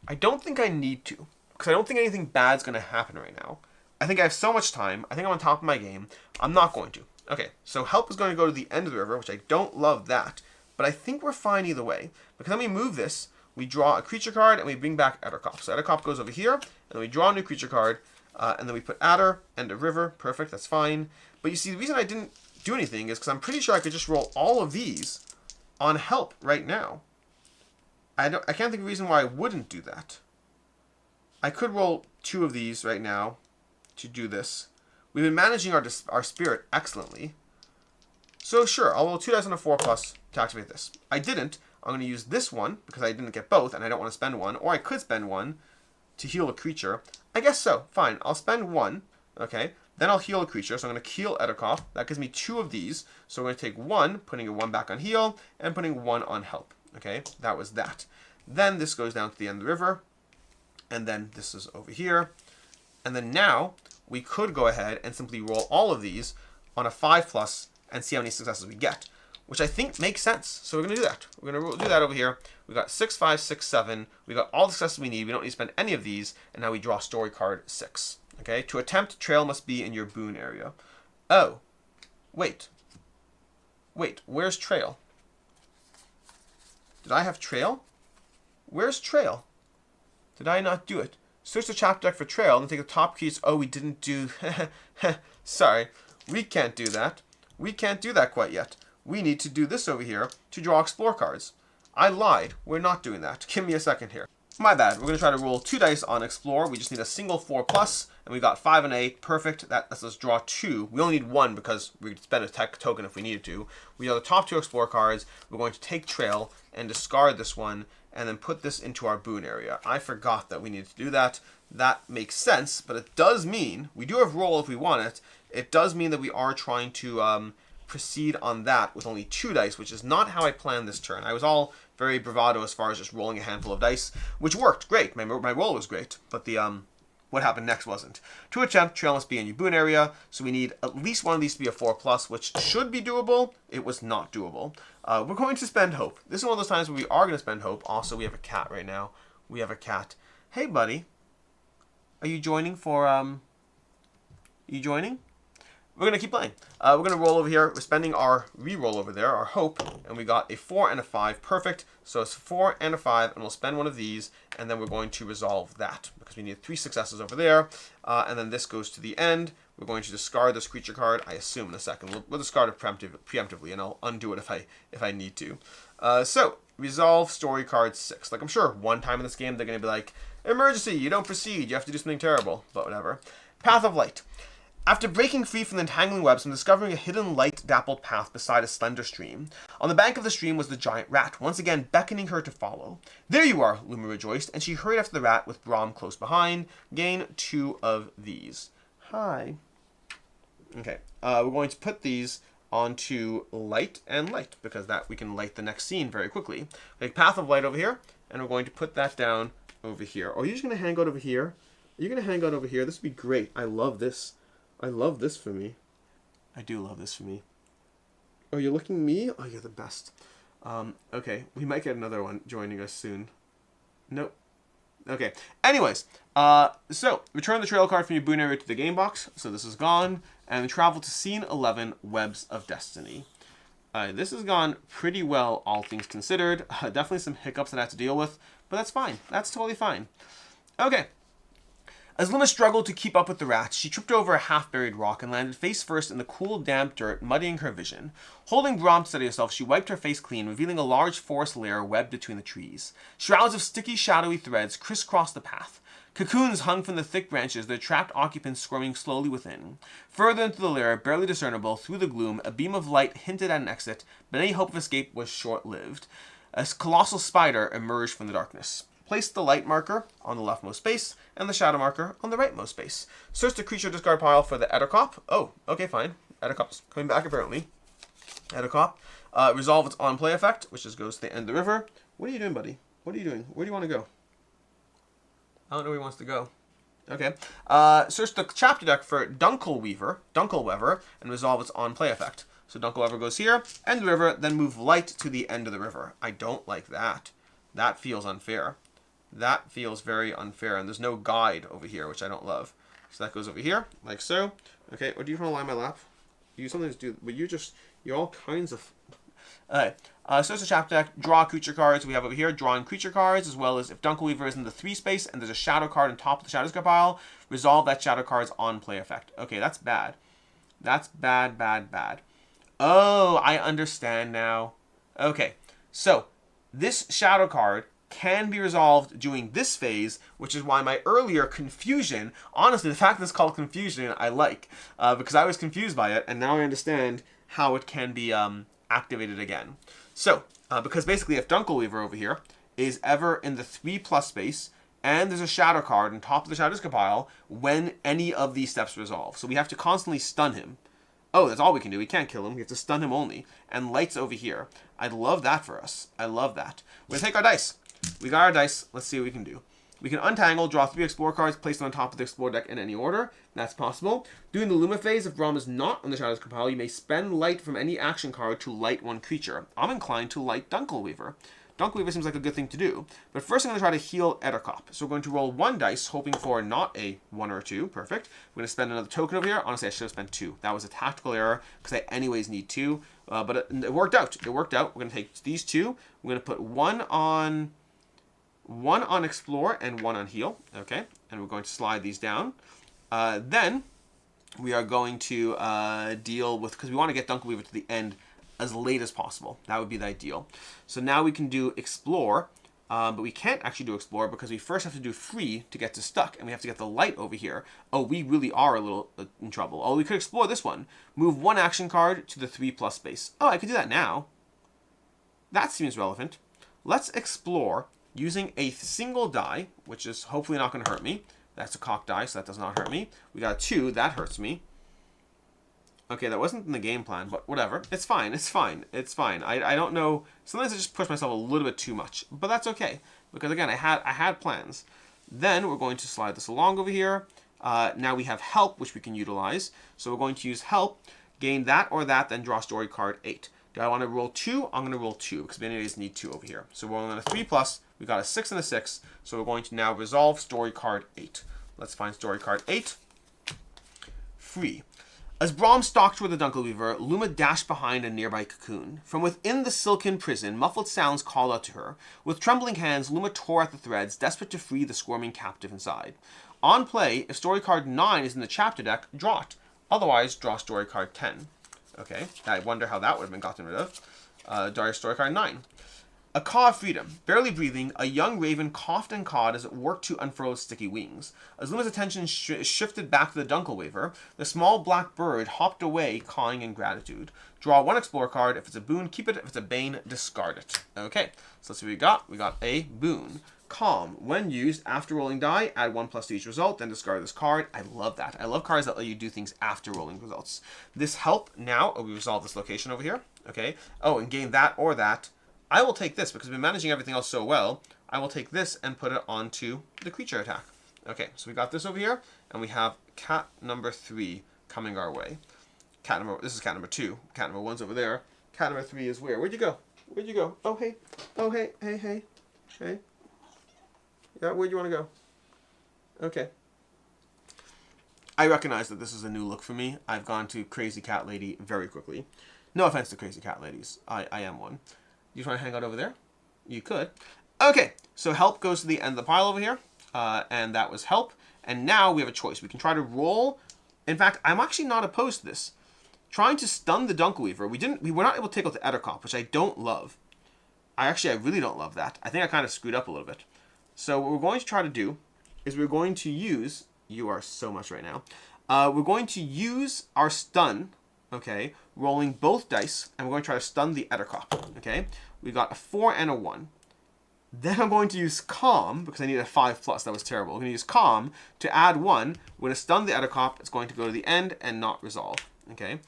I don't think I need to, because I don't think anything bad's going to happen right now. I think I have so much time. I think I'm on top of my game. I'm not going to. Okay, so help is going to go to the end of the river, which I don't love that, but I think we're fine either way. Because then we move this, we draw a creature card, and we bring back Edacop. So Edacop goes over here, and then we draw a new creature card, and then we put Adder and a river. Perfect, that's fine. But you see, the reason I didn't do anything is because I'm pretty sure I could just roll all of these on help right now. I can't think of a reason why I wouldn't do that. I could roll 2 of these right now to do this. We've been managing our spirit excellently. So sure, I'll roll 2 dice on a 4+ to activate this. I didn't. I'm going to use this one because I didn't get both and I don't want to spend 1. Or I could spend 1 to heal a creature. I guess so. Fine. I'll spend 1. Okay. Then I'll heal a creature. So I'm going to heal Edacop. That gives me 2 of these. So we're going to take 1, putting a 1 back on heal, and putting 1 on help. Okay, that was that. Then this goes down to the end of the river, and then this is over here. And then now we could go ahead and simply roll all of these on a 5+ and see how many successes we get, which I think makes sense. So we're going to do that. We're going to do that over here. We got 6, 5, 6, 7. We got all the successes we need. We don't need to spend any of these, and now we draw story card 6. Okay, to attempt, trail must be in your boon area. Oh, wait, where's trail? Did I have trail? Where's trail? Did I not do it? Search the chapter deck for trail and take the top keys. Oh, we didn't do... Sorry. We can't do that. We can't do that quite yet. We need to do this over here to draw explore cards. I lied. We're not doing that. Give me a second here. My bad. We're going to try to roll 2 dice on explore. We just need a single 4+, and we got 5 and 8. Perfect. That lets us draw 2. We only need 1 because we could spend a tech token if we needed to. We have the top 2 explore cards. We're going to take trail and discard this one, and then put this into our boon area. I forgot that we needed to do that. That makes sense, but it does mean, we do have roll if we want it, it does mean that we are trying to proceed on that with only 2 dice, which is not how I planned this turn. I was all very bravado as far as just rolling a handful of dice, which worked great. My roll was great, but the what happened next wasn't. To attempt, trail must be in your boon area, so we need at least one of these to be a 4+, which should be doable. It was not doable. We're going to spend hope. This is one of those times where we are going to spend hope. Also, we have a cat right now. We have a cat. Hey, buddy. Are you joining for, Are you joining? We're going to keep playing. We're going to roll over here. We're spending our re-roll over there, our hope, and we got a 4 and a 5. Perfect. So it's 4 and a 5, and we'll spend one of these, and then we're going to resolve that because we need 3 successes over there. And then this goes to the end. We're going to discard this creature card, I assume, in a second. We'll discard it preemptively, and I'll undo it if I need to. So, resolve story card 6. Like, I'm sure one time in this game they're going to be like, emergency, you don't proceed, you have to do something terrible. But whatever. Path of Light. After breaking free from the entangling webs and discovering a hidden light-dappled path beside a slender stream, on the bank of the stream was the giant rat, once again beckoning her to follow. There you are, Luma rejoiced, and she hurried after the rat with Brom close behind. Gain 2 of these. Hi. Okay, we're going to put these onto light and light, because that we can light the next scene very quickly. Make path of light over here, and we're going to put that down over here. Or are you just going to hang out over here? Are you going to hang out over here? This would be great. I love this. I love this for me. I do love this for me. Oh, you're looking at me? Oh, you're the best. Okay, we might get another one joining us soon. Nope. Okay, anyways, so return the trail card from your boon area to the game box. So this is gone. And travel to scene 11, Webs of Destiny. This has gone pretty well, all things considered. Definitely some hiccups that I have to deal with, but that's fine. That's totally fine. Okay. As Luma struggled to keep up with the rats, she tripped over a half-buried rock and landed face first in the cool, damp dirt, muddying her vision. Holding Brom to steady herself, she wiped her face clean, revealing a large forest lair webbed between the trees. Shrouds of sticky, shadowy threads crisscrossed the path. Cocoons hung from the thick branches, their trapped occupants squirming slowly within. Further into the lair, barely discernible through the gloom, a beam of light hinted at an exit, but any hope of escape was short-lived. A colossal spider emerged from the darkness. Place the light marker on the leftmost space and the shadow marker on the rightmost space. Search the creature discard pile for the Eddercop. Oh, okay, fine. Eddercop's coming back, apparently. Eddercop. Resolve its on-play effect, which just goes to the end of the river. What are you doing, buddy? What are you doing? Where do you want to go? I don't know where he wants to go. Okay. Search the chapter deck for Dunkelweaver, and resolve its on-play effect. So Dunkelweaver goes here, end the river, then move light to the end of the river. I don't like that. That feels unfair. That feels very unfair, and there's no guide over here, which I don't love. So that goes over here, like so. Okay, or do you want to lie in my lap? You sometimes do, but you're all kinds of... Alright, so it's a chapter deck, draw creature cards. We have over here, drawing creature cards, as well as if Dunkelweaver is in the 3 space, and there's a shadow card on top of the shadow discard pile, resolve that shadow card's on-play effect. Okay, that's bad. That's bad, bad, bad. Oh, I understand now. Okay, so this shadow card can be resolved during this phase, which is why my earlier confusion, honestly, the fact that it's called confusion, I like, because I was confused by it, and now I understand how it can be activated again. So, because basically if Dunkelweaver over here is ever in the 3+ space, and there's a shadow card on top of the shadow discard pile, when any of these steps resolve. So we have to constantly stun him. Oh, that's all we can do. We can't kill him. We have to stun him only. And light's over here. I'd love that for us. I love that. We're going to take our dice. We got our dice. Let's see what we can do. We can untangle, draw 3 Explore cards, place them on top of the Explore deck in any order. That's possible. During the Luma phase, if Brom is not on the Shadows Compile, you may spend light from any action card to light one creature. I'm inclined to light Dunkelweaver. Dunkelweaver seems like a good thing to do. But first I'm going to try to heal Eddercop. So we're going to roll 1 dice, hoping for not a 1 or a 2. Perfect. We're going to spend another token over here. Honestly, I should have spent 2. That was a tactical error, because I anyways need 2. But it worked out. It worked out. We're going to take these 2. We're going to put one on Explore and 1 on Heal. Okay. And we're going to slide these down. Then we are going to deal with, because we want to get Dunkelweaver to the end as late as possible. That would be the ideal. So now we can do Explore, but we can't actually do Explore because we first have to do Free to get to Stuck, and we have to get the light over here. Oh, we really are a little in trouble. Oh, we could explore this one. Move 1 action card to the 3+ space. Oh, I could do that now. That seems relevant. Let's explore using a single die, which is hopefully not going to hurt me. That's a cocked die, so that does not hurt me. We got a 2, that hurts me. Okay, that wasn't in the game plan, but whatever. It's fine, it's fine, it's fine. I don't know. Sometimes I just push myself a little bit too much, but that's okay. Because again, I had plans. Then we're going to slide this along over here. Now we have Help, which we can utilize. So we're going to use Help, gain that or that, then draw story card 8. Do I want to roll 2? I'm going to roll 2, because we anyways need 2 over here. So we're rolling on a 3+. We got a 6 and a 6. So we're going to now resolve story card 8. Let's find story card 8. Free. As Brom stalked toward the Dunkelweaver, Luma dashed behind a nearby cocoon. From within the silken prison, muffled sounds called out to her. With trembling hands, Luma tore at the threads, desperate to free the squirming captive inside. On play, if story card 9 is in the chapter deck, draw it. Otherwise, draw story card 10. Okay, I wonder how that would have been gotten rid of. Draw story card 9. A caw of freedom. Barely breathing, a young raven coughed and cawed as it worked to unfurl its sticky wings. As Luma's attention shifted back to the Dunkelwaver, the small black bird hopped away, cawing in gratitude. Draw 1 Explorer card. If it's a boon, keep it. If it's a bane, discard it. Okay, so let's see what we got. We got a boon. Calm. When used, after rolling die, add 1+ to each result, then discard this card. I love that. I love cards that let you do things after rolling results. This help now, we resolve this location over here. Okay. Oh, and gain that or that. I will take this because we've been managing everything else so well. I will take this and put it onto the creature attack. Okay, so we got this over here, and we have cat number 3 coming our way. This is cat number 2. Cat number 1's over there. Cat number 3 is where? Where'd you go? Where'd you go? Oh, hey. Oh, hey, hey, hey. Hey. Yeah, where'd you want to go? Okay. I recognize that this is a new look for me. I've gone to Crazy Cat Lady very quickly. No offense to Crazy Cat Ladies. I am one. You just want to hang out over there? You could. Okay, so help goes to the end of the pile over here. And that was help. And now we have a choice. We can try to roll. In fact, I'm actually not opposed to this. Trying to stun the Dunkelweaver. We were not able to take out the Ettercop, which I don't love. I really don't love that. I think I kind of screwed up a little bit. So what we're going to try to do is we're going to use... You are so much right now. We're going to use our stun, okay, rolling both dice, and we're going to try to stun the Ettercop, okay? We got a 4 and a 1. Then I'm going to use Calm, because I need a 5+. That was terrible. I'm going to use Calm to add 1. We're going to stun the Ettercop. It's going to go to the end and not resolve, okay?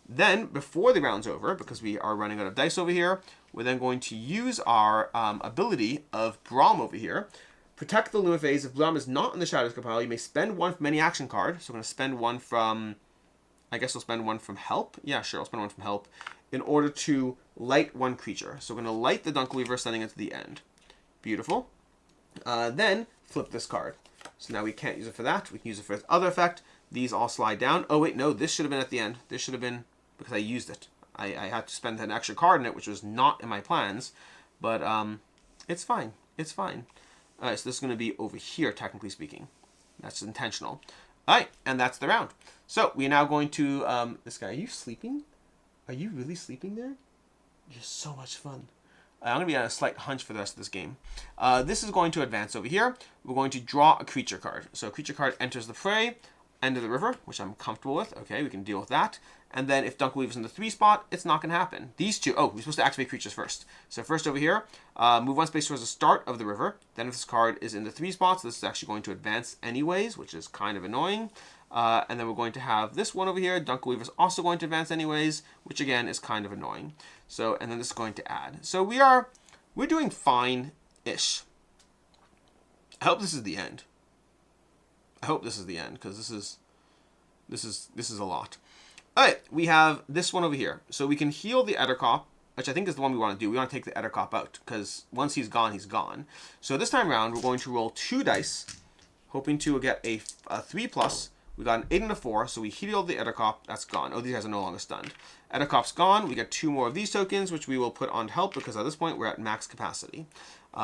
Then, before the round's over, because we are running out of dice over here, we're then going to use our ability of Brom over here. Protect the Luma phase. If Brom is not in the Shadows pile, you may spend 1 from any action card. So we're going to spend 1 from... I guess we'll spend 1 from help. Yeah, sure, I'll spend 1 from help in order to light 1 creature. So we're going to light the Dunkelweaver, sending it to the end. Beautiful. Then flip this card. So now we can't use it for that. We can use it for its other effect. These all slide down. Oh, wait, no, this should have been at the end. This should have been because I used it. I had to spend an extra card in it, which was not in my plans. But it's fine. It's fine. All right, so this is going to be over here, technically speaking. That's intentional. All right, and that's the round. So we are now going to... this guy, are you sleeping? Are you really sleeping there? You're so much fun. I'm going to be on a slight hunch for the rest of this game. This is going to advance over here. We're going to draw a creature card. So a creature card enters the fray, end of the river, which I'm comfortable with. Okay, we can deal with that. And then if Dunkelweaver's in the 3 spot, it's not going to happen. These two... Oh, we're supposed to activate creatures first. So first over here, move 1 space towards the start of the river. Then if this card is in the 3 spots, this is actually going to advance anyways, which is kind of annoying. And then we're going to have this one over here. Dunkelweaver's also going to advance anyways, which again is kind of annoying. So, and then this is going to add. So we're doing fine-ish. I hope this is the end. I hope this is the end, because this is a lot. All right, we have this one over here. So we can heal the Ettercop, which I think is the one we want to do. We want to take the Ettercop out, because once he's gone, he's gone. So this time around, we're going to roll 2 dice, hoping to get a 3+. We got an 8 and a 4, so we healed the Ettercop. That's gone. Oh, these guys are no longer stunned. Ettercop's gone. We get 2 more of these tokens, which we will put on help, because at this point, we're at max capacity.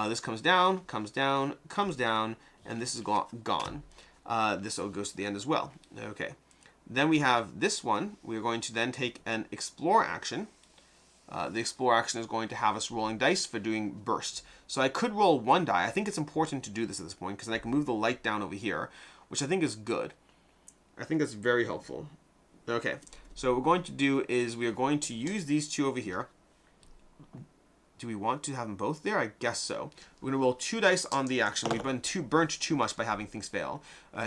This comes down, comes down, comes down, and this is gone. This goes to the end as well. Okay. Then we have this one. We're going to then take an Explore action. The Explore action is going to have us rolling dice for doing Burst. So I could roll 1 die. I think it's important to do this at this point, because I can move the light down over here, which I think is good. I think that's very helpful. Okay. So what we're going to do is we are going to use these 2 over here. Do we want to have them both there? I guess so. We're going to roll 2 dice on the action. We've been burnt too much by having things fail.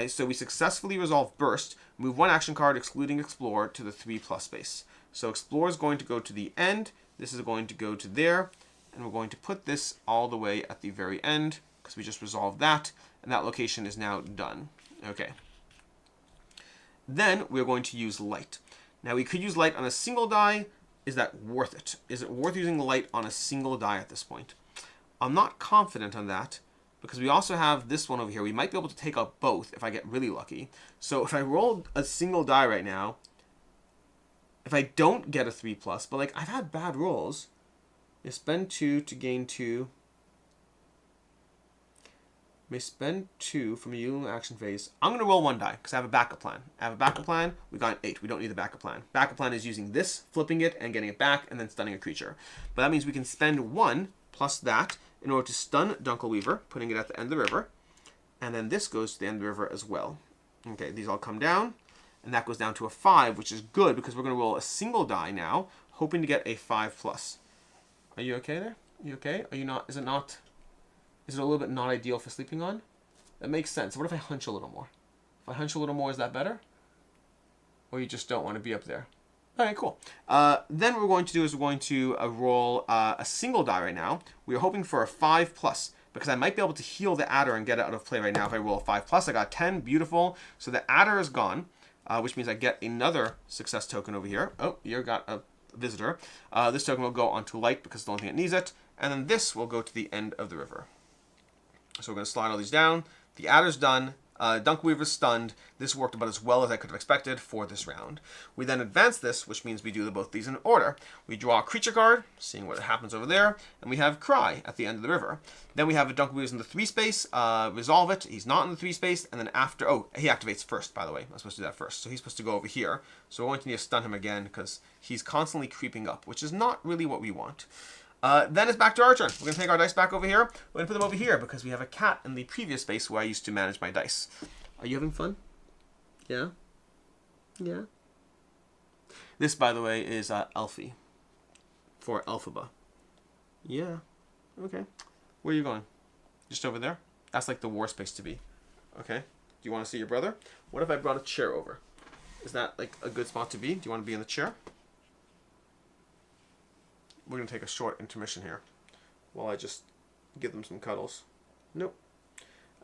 So we successfully resolve Burst. Move 1 action card, excluding Explore, to the 3+ space. So Explore is going to go to the end. This is going to go to there. And we're going to put this all the way at the very end, because we just resolved that. And that location is now done. Okay. Then we're going to use Light. Now we could use Light on a single die. Is that worth it? Is it worth using the light on a single die at this point? I'm not confident on that, because we also have this one over here. We might be able to take out both if I get really lucky. So if I roll a single die right now, if I don't get a 3+, but like I've had bad rolls. You spend 2 to gain 2. May spend 2 from a Luma action phase. I'm going to roll 1 die because I have a backup plan. I have a backup plan. We got an 8. We don't need the backup plan. Backup plan is using this, flipping it, and getting it back, and then stunning a creature. But that means we can spend 1 plus that in order to stun Dunkelweaver, putting it at the end of the river. And then this goes to the end of the river as well. Okay, these all come down. And that goes down to a 5, which is good because we're going to roll a single die now, hoping to get a 5+. Are you okay there? You okay? Are you not? Is it a little bit not ideal for sleeping on? That makes sense. What if I hunch a little more? If I hunch a little more, is that better? Or you just don't want to be up there? All right, cool. Then what we're going to do is we're going to roll a single die right now. We are hoping for a 5+, because I might be able to heal the adder and get it out of play right now if I roll a 5+. I got 10, beautiful. So the adder is gone, which means I get another success token over here. Oh, you got a visitor. This token will go onto light because it's the only thing that needs it. And then this will go to the end of the river. So we're going to slide all these down. The adder's done. Dunkelweaver's stunned. This worked about as well as I could have expected for this round. We then advance this, which means we do both these in order. We draw a creature card, seeing what happens over there, and we have Cry at the end of the river. Then we have a Dunkelweaver's in the 3 space, resolve it. He's not in the 3 space, and then after, oh, he activates first, by the way. I'm supposed to do that first. So he's supposed to go over here. So we're going to need to stun him again because he's constantly creeping up, which is not really what we want. Then it's back to our turn. We're going to take our dice back over here. We're going to put them over here because we have a cat in the previous space where I used to manage my dice. Are you having fun? Yeah? Yeah? This, by the way, is Elfie for Elphaba. Yeah. Okay. Where are you going? Just over there? That's like the worst space to be. Okay. Do you want to see your brother? What if I brought a chair over? Is that like a good spot to be? Do you want to be in the chair? We're going to take a short intermission here while I just give them some cuddles. Nope.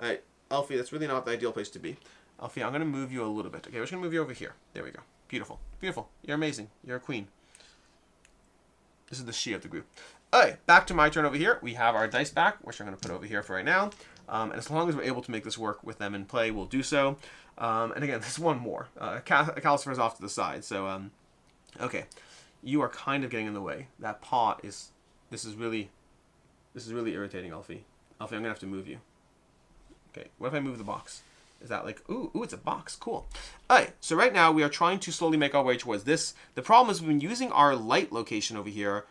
All right, Elfie, that's really not the ideal place to be. Elfie, I'm going to move you a little bit. Okay, we're just going to move you over here. There we go. Beautiful. Beautiful. You're amazing. You're a queen. This is the she of the group. All right, back to my turn over here. We have our dice back, which I'm going to put over here for right now. And as long as we're able to make this work with them in play, we'll do so. And again, there's one more. Calcifer's off to the side. So, okay. You are kind of getting in the way. That paw is... This is really irritating, Elfie. Elfie, I'm going to have to move you. Okay, what if I move the box? Is that like... Ooh, it's a box. Cool. Alright, so right now we are trying to slowly make our way towards this. The problem is we've been using our light location over here.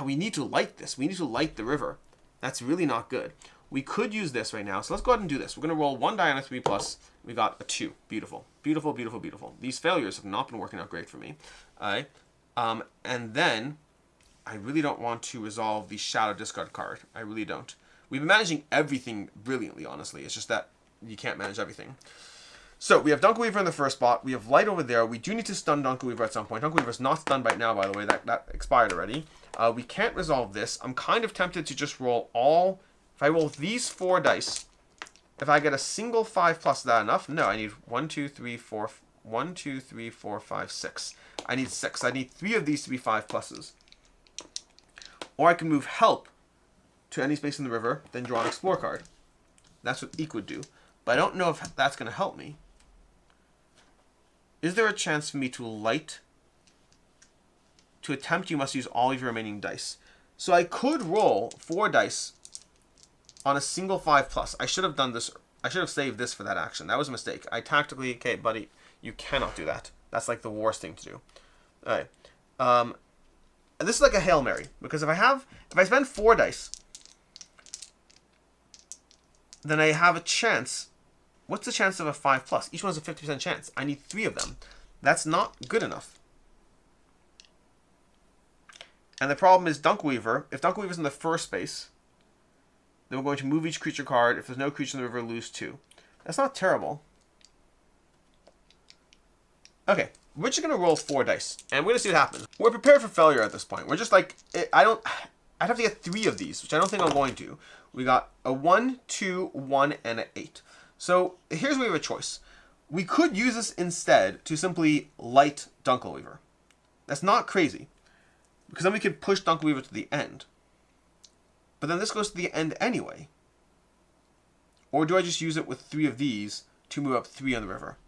We need to light this. We need to light the river. That's really not good. We could use this right now, so let's go ahead and do this. We're going to roll 1 die on a 3+. We got a 2. Beautiful. Beautiful, beautiful, beautiful. These failures have not been working out great for me. Alright. And then, I really don't want to resolve the Shadow Discard card. I really don't. We've been managing everything brilliantly, honestly. It's just that you can't manage everything. So, we have Dunkelweaver in the first spot. We have Light over there. We do need to stun Dunkelweaver at some point. Dunkelweaver's not stunned right now, by the way. That expired already. We can't resolve this. I'm kind of tempted to just roll all... If I roll these 4 dice, if I get a single 5+, is that enough? No, I need 1, 2, 3, 4... 1, 2, 3, 4, 5, 6. I need 6. I need 3 of these to be 5+. Or I can move Help to any space in the river, then draw an Explore card. That's what Eek would do. But I don't know if that's going to help me. Is there a chance for me to light? To attempt, you must use all of your remaining dice. So I could roll 4 dice on a single 5+. I should have done this. I should have saved this for that action. That was a mistake. I tactically... Okay, buddy. You cannot do that. That's like the worst thing to do. Alright. This is like a Hail Mary. Because if I spend 4 dice, then I have a chance. What's the chance of a 5+? Each one has a 50% chance. I need 3 of them. That's not good enough. And the problem is Dunkelweaver. If Dunkelweaver's in the first space, then we're going to move each creature card. If there's no creature in the river, lose 2. That's not terrible. Okay, we're just going to roll 4 dice, and we're going to see what happens. We're prepared for failure at this point. We're just like, I'd have to get 3 of these, which I don't think I'm going to. We got a 1, 2, 1, and an 8. So here's where we have a choice. We could use this instead to simply light Dunkelweaver. That's not crazy, because then we could push Dunkelweaver to the end. But then this goes to the end anyway. Or do I just use it with 3 of these to move up 3 on the river?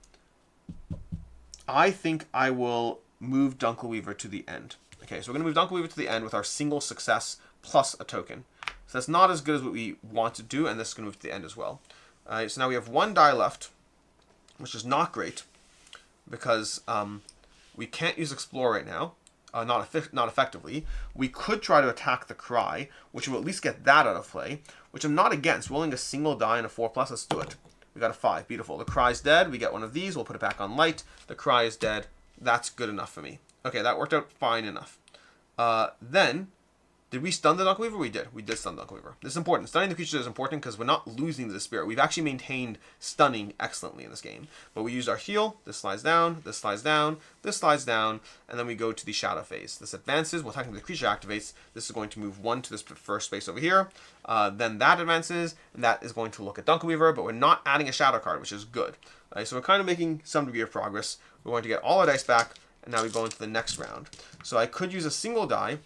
I think I will move Dunkelweaver to the end. Okay, so we're going to move Dunkelweaver to the end with our single success plus a token. So that's not as good as what we want to do, and this is going to move to the end as well. Alright, so now we have 1 die left, which is not great, because we can't use Explore right now. not effectively. We could try to attack the Cry, which will at least get that out of play, which I'm not against. Rolling a single die and a 4+, let's do it. We got a 5, beautiful. The Cry's dead, we get one of these, we'll put it back on light. The Cry is dead, that's good enough for me. Okay, that worked out fine enough. Then, did we stun the Dunkweaver? We did. We did stun the Dunkweaver. This is important. Stunning the creature is important because we're not losing the spirit. We've actually maintained stunning excellently in this game. But we used our heal. This slides down. This slides down. This slides down. And then we go to the shadow phase. This advances. Well, technically the creature activates. This is going to move 1 to this first space over here. Then that advances. And that is going to look at Dunkweaver. But we're not adding a shadow card, which is good. So we're kind of making some degree of progress. We're going to get all our dice back. And now we go into the next round. So I could use a single die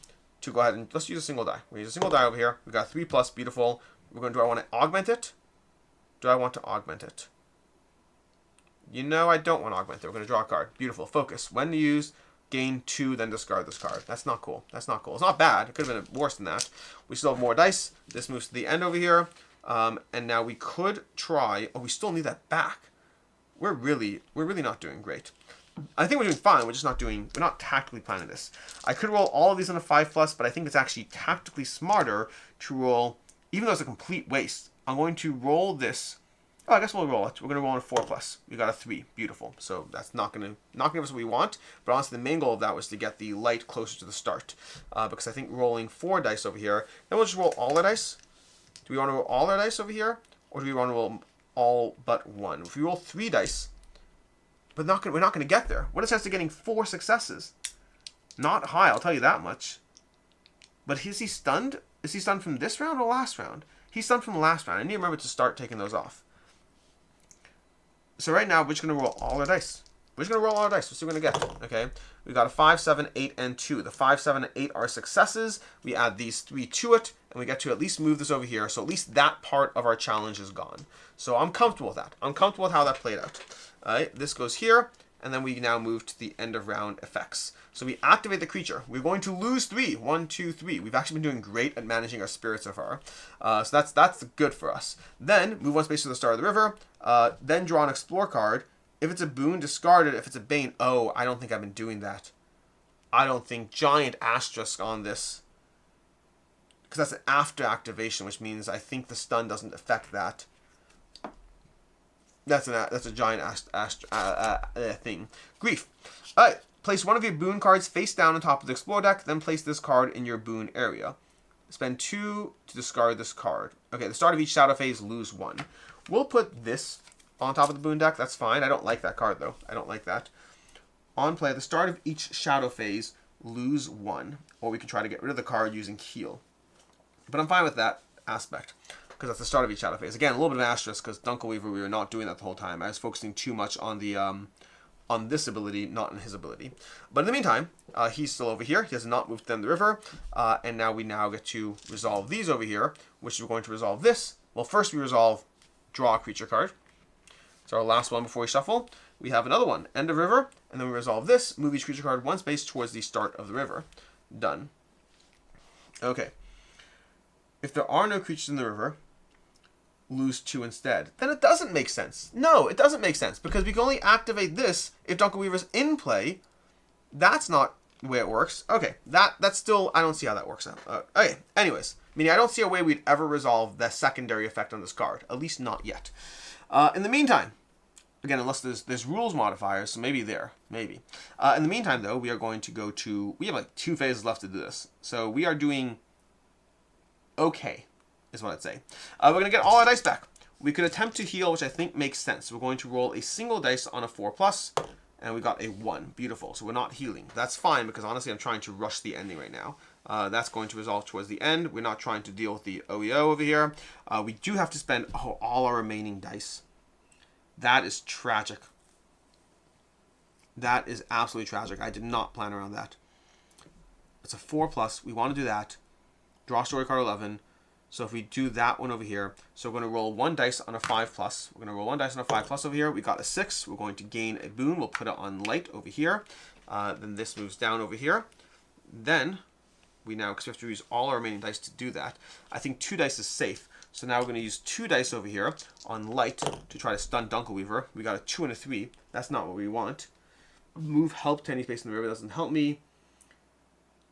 to go ahead and let's use a single die. We use a single die over here. We got 3+, beautiful. We're going to, do I want to augment it? Do I want to augment it? You know, I don't want to augment it. We're going to draw a card. Beautiful. Focus. When to use, gain 2, then discard this card. That's not cool. That's not cool. It's not bad. It could have been worse than that. We still have more dice. This moves to the end over here. And now we could try. Oh, we still need that back. We're really not doing great. I think we're doing fine. We're not tactically planning this. I could roll all of these on a 5+, but I think it's actually tactically smarter to roll, even though it's a complete waste. I'm going to roll this. Oh, I guess we'll roll it. We're going to roll on a 4+. We got a 3. Beautiful. So that's not going to give us what we want. But honestly, the main goal of that was to get the light closer to the start. Because I think rolling 4 dice over here, then we'll just roll all our dice. Do we want to roll all our dice over here? Or do we want to roll all but 1? If we roll 3 dice, but we're not going to get there. What is the chance of getting 4 successes? Not high, I'll tell you that much. But is he stunned? Is he stunned from this round or last round? He's stunned from the last round. I need to remember to start taking those off. So right now, we're just going to roll all our dice. We're just going to roll all our dice. We'll see what we're going to get. Okay? We got a 5, 7, 8, and 2. The 5, 7, and 8 are successes. We add these 3 to it, and we get to at least move this over here. So at least that part of our challenge is gone. So I'm comfortable with that. I'm comfortable with how that played out. Alright, this goes here, and then we now move to the end of round effects. So we activate the creature. We're going to lose 3. 1, 2, 3. We've actually been doing great at managing our spirits so far. So that's good for us. Then move 1 space to the start of the river. Then draw an explore card. If it's a boon, discard it. If it's a bane, oh, I don't think I've been doing that. I don't think giant asterisk on this. Because that's an after activation, which means I think the stun doesn't affect that. That's a giant thing. Grief. Alright. Place one of your boon cards face down on top of the explore deck, then place this card in your boon area. Spend 2 to discard this card. Okay, at the start of each shadow phase, lose 1. We'll put this on top of the boon deck. That's fine. I don't like that card, though. I don't like that. On play, at the start of each shadow phase, lose 1. Or we can try to get rid of the card using heal. But I'm fine with that aspect, because that's the start of each shadow phase. Again, a little bit of an asterisk, because Dunkleweaver, we were not doing that the whole time. I was focusing too much on the on this ability, not on his ability. But in the meantime, he's still over here. He has not moved down the river. And now we get to resolve these over here, which we're going to resolve this. Well, first we resolve draw a creature card. It's our last one before we shuffle. We have another one, end of river, and then we resolve this, move each creature card 1 space towards the start of the river. Done. Okay. If there are no creatures in the river, lose 2 instead. Then it doesn't make sense. No, it doesn't make sense, because we can only activate this if Dunkleweaver's in play. That's not the way it works. Okay, that's still, I don't see how that works out. Okay, anyways, meaning I don't see a way we'd ever resolve the secondary effect on this card, at least not yet. In the meantime, again, unless there's rules modifiers, so maybe there, maybe. In the meantime, though, we are going to go to, we have like 2 phases left to do this. So we are doing okay, is what I'd say. We're going to get all our dice back. We could attempt to heal, which I think makes sense. We're going to roll a single dice on a 4+, and we got a 1. Beautiful. So we're not healing. That's fine, because honestly, I'm trying to rush the ending right now. That's going to resolve towards the end. We're not trying to deal with the OEO over here. We do have to spend all our remaining dice. That is tragic. That is absolutely tragic. I did not plan around that. It's a 4+. We want to do that. Draw story card 11. So if we do that one over here, so we're going to roll 1 dice on a 5+. We're going to roll 1 dice on a 5+ over here. We got a 6. We're going to gain a boon. We'll put it on light over here. Then this moves down over here. Then we now, because we have to use all our remaining dice to do that, I think 2 dice is safe. So now we're going to use 2 dice over here on light to try to stun Dunkleweaver. We got a 2 and a 3. That's not what we want. Move help to any space in the river doesn't help me.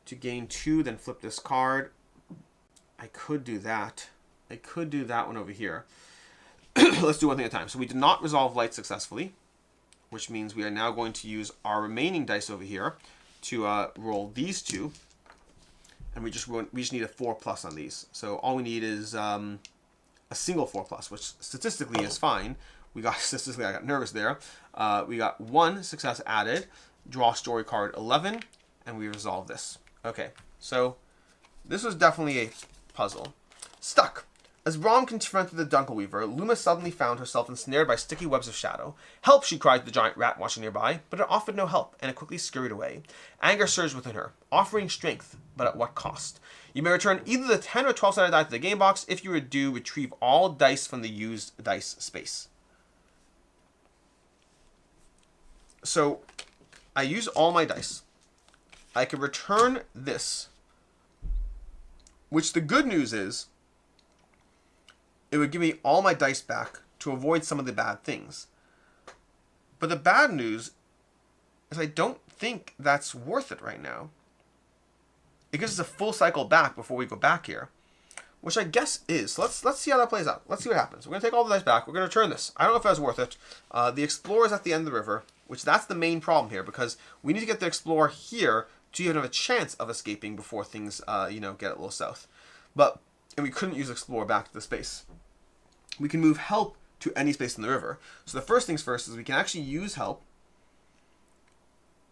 to gain 2, then flip this card. I could do that. I could do that one over here. Let's do one thing at a time. So we did not resolve light successfully, which means we are now going to use our remaining dice over here to roll these 2. And we just need a 4+ on these. So all we need is a single 4+, which statistically is fine. I got nervous there. We got 1 success added, draw story card 11, and we resolve this. Okay, so this was definitely a puzzle. Stuck. As Brom confronted the Dunkelweaver, Luma suddenly found herself ensnared by sticky webs of shadow. Help, she cried to the giant rat watching nearby, but it offered no help, and it quickly scurried away. Anger surged within her, offering strength, but at what cost? You may return either the 10 or 12-sided die to the game box. If you do, retrieve all dice from the used dice space. So, I use all my dice. I can return this, which the good news is, it would give me all my dice back to avoid some of the bad things. But the bad news is I don't think that's worth it right now. It gives us a full cycle back before we go back here, which I guess is. So let's see how that plays out. Let's see what happens. We're going to take all the dice back. We're going to return this. I don't know if that's worth it. The Explorer is at the end of the river, which that's the main problem here, because we need to get the Explorer here to even have a chance of escaping before things, get a little south. And we couldn't use Explorer back to the space. We can move help to any space in the river. So the first things first is we can actually use help.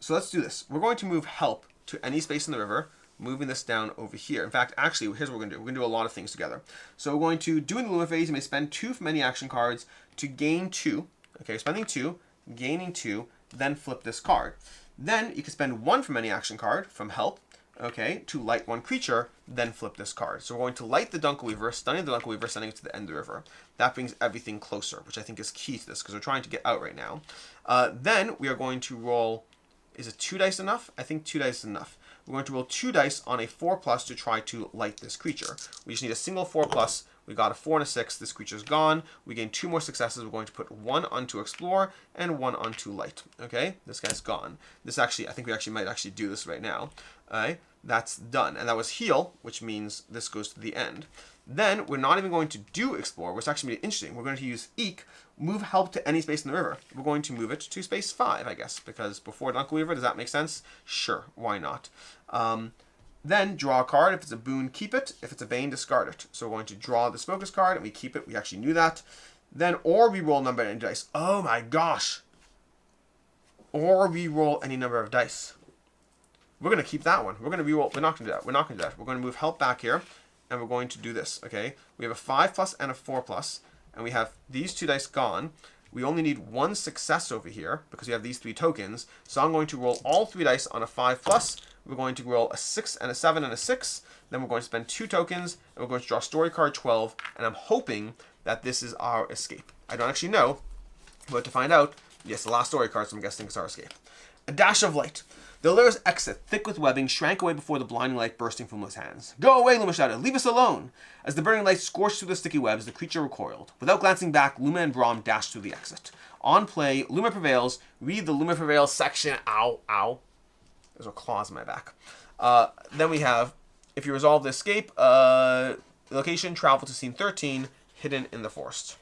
So let's do this. We're going to move help to any space in the river, moving this down over here. In fact, actually, here's what we're going to do. We're going to do a lot of things together. So we're going to do in the Luma phase, you may spend 2 from any action cards to gain 2. Okay, spending 2, gaining 2, then flip this card. Then you can spend 1 from any action card from help, okay, to light 1 creature, then flip this card. So we're going to light the Dunkelweaver, stunning the Dunkelweaver, sending it to the end of the river. That brings everything closer, which I think is key to this, because we're trying to get out right now. Then we are going to roll, is it 2 dice enough? I think 2 dice is enough. We're going to roll 2 dice on a 4+ to try to light this creature. We just need a single 4+. We got a 4 and a 6. This creature's gone. We gain 2 more successes. We're going to put 1 onto Explore and 1 onto Light. Okay, this guy's gone. This actually, I think we actually might actually do this right now. Alright, that's done. And that was Heal, which means this goes to the end. Then we're not even going to do Explore, which actually made it interesting. We're going to use Eek, move help to any space in the river. We're going to move it to space 5, I guess, because before Dunkelweaver, does that make sense? Sure, why not? Then draw a card. If it's a boon, keep it. If it's a bane, discard it. So we're going to draw this focus card and we keep it. We actually knew that. Then or we roll number any dice. Oh my gosh. Or we roll any number of dice. We're going to keep that one. We're going to reroll. We're not going to do that. We're not going to do that. We're going to move help back here and we're going to do this. Okay. We have a 5+ and a 4+, and we have these 2 dice gone. We only need 1 success over here because we have these 3 tokens. So I'm going to roll all 3 dice on a 5+. We're going to roll a 6 and a 7 and a 6. Then we're going to spend 2 tokens, and we're going to draw story card 12. And I'm hoping that this is our escape. I don't actually know, but to find out, yes, the last story card, so I'm guessing it's our escape. A dash of light. The Allura's exit, thick with webbing, shrank away before the blinding light bursting from Luma's hands. Go away, Luma shouted. Leave us alone. As the burning light scorched through the sticky webs, the creature recoiled. Without glancing back, Luma and Brom dashed through the exit. On play, Luma prevails. Read the Luma prevails section. Ow, ow. There's a claws in my back. Then we have, if you resolve the escape, location, travel to scene 13, hidden in the forest.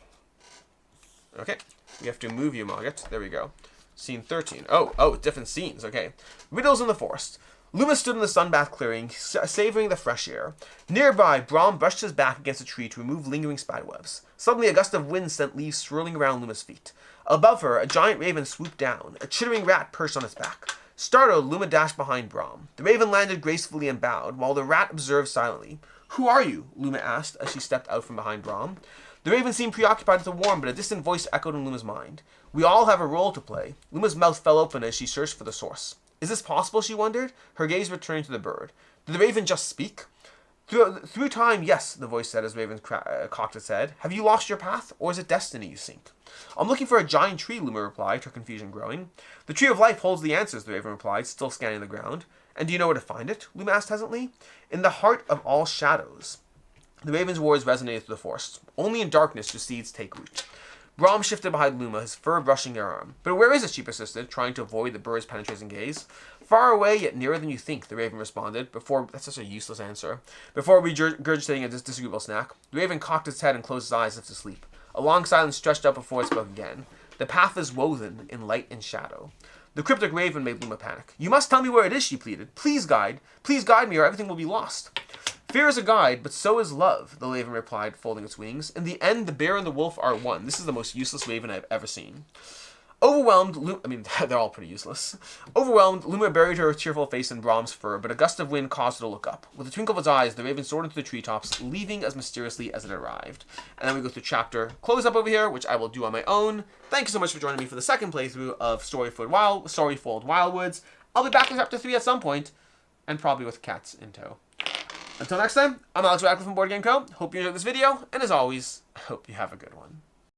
Okay, we have to move you, Mogget. There we go. Scene 13. Oh, different scenes. Okay. Riddles in the forest. Luma stood in the sunbath clearing, savoring the fresh air. Nearby, Brom brushed his back against a tree to remove lingering spiderwebs. Suddenly, a gust of wind sent leaves swirling around Luma's feet. Above her, a giant raven swooped down. A chittering rat perched on its back. Startled, Luma dashed behind Brom. The raven landed gracefully and bowed, while the rat observed silently. Who are you? Luma asked as she stepped out from behind Brom. The raven seemed preoccupied with the warm, but a distant voice echoed in Luma's mind. We all have a role to play. Luma's mouth fell open as she searched for the source. Is this possible, she wondered? Her gaze returned to the bird. Did the raven just speak? Through time, yes, the voice said as Raven cocked its head. Have you lost your path, or is it destiny you seek? I'm looking for a giant tree, Luma replied, her confusion growing. The tree of life holds the answers, the Raven replied, still scanning the ground. And do you know where to find it? Luma asked hesitantly. In the heart of all shadows. The Raven's words resonated through the forest. Only in darkness do seeds take root. Brom shifted behind Luma, his fur brushing her arm. "But where is it?" she persisted, trying to avoid the bird's penetrating gaze. "Far away, yet nearer than you think," the raven responded, that's such a useless answer. Before regurgitating a disagreeable snack, the raven cocked its head and closed its eyes as if to sleep. A long silence stretched out before it spoke again. "The path is woven in light and shadow." The cryptic raven made Luma panic. "You must tell me where it is," she pleaded. Please guide me, or everything will be lost." "Fear is a guide, but so is love," the raven replied, folding its wings. "In the end, the bear and the wolf are one." This is the most useless raven I've ever seen. They're all pretty useless. Overwhelmed, Luma buried her cheerful face in Brom's fur, but a gust of wind caused her to look up. With a twinkle of its eyes, the raven soared into the treetops, leaving as mysteriously as it arrived. And then we go through chapter close up over here, which I will do on my own. Thank you so much for joining me for the second playthrough of Storyfold Wildwoods. I'll be back in chapter 3 at some point, and probably with cats in tow. Until next time, I'm Alex Radcliffe from Board Game Co. Hope you enjoyed this video, and as always, I hope you have a good one.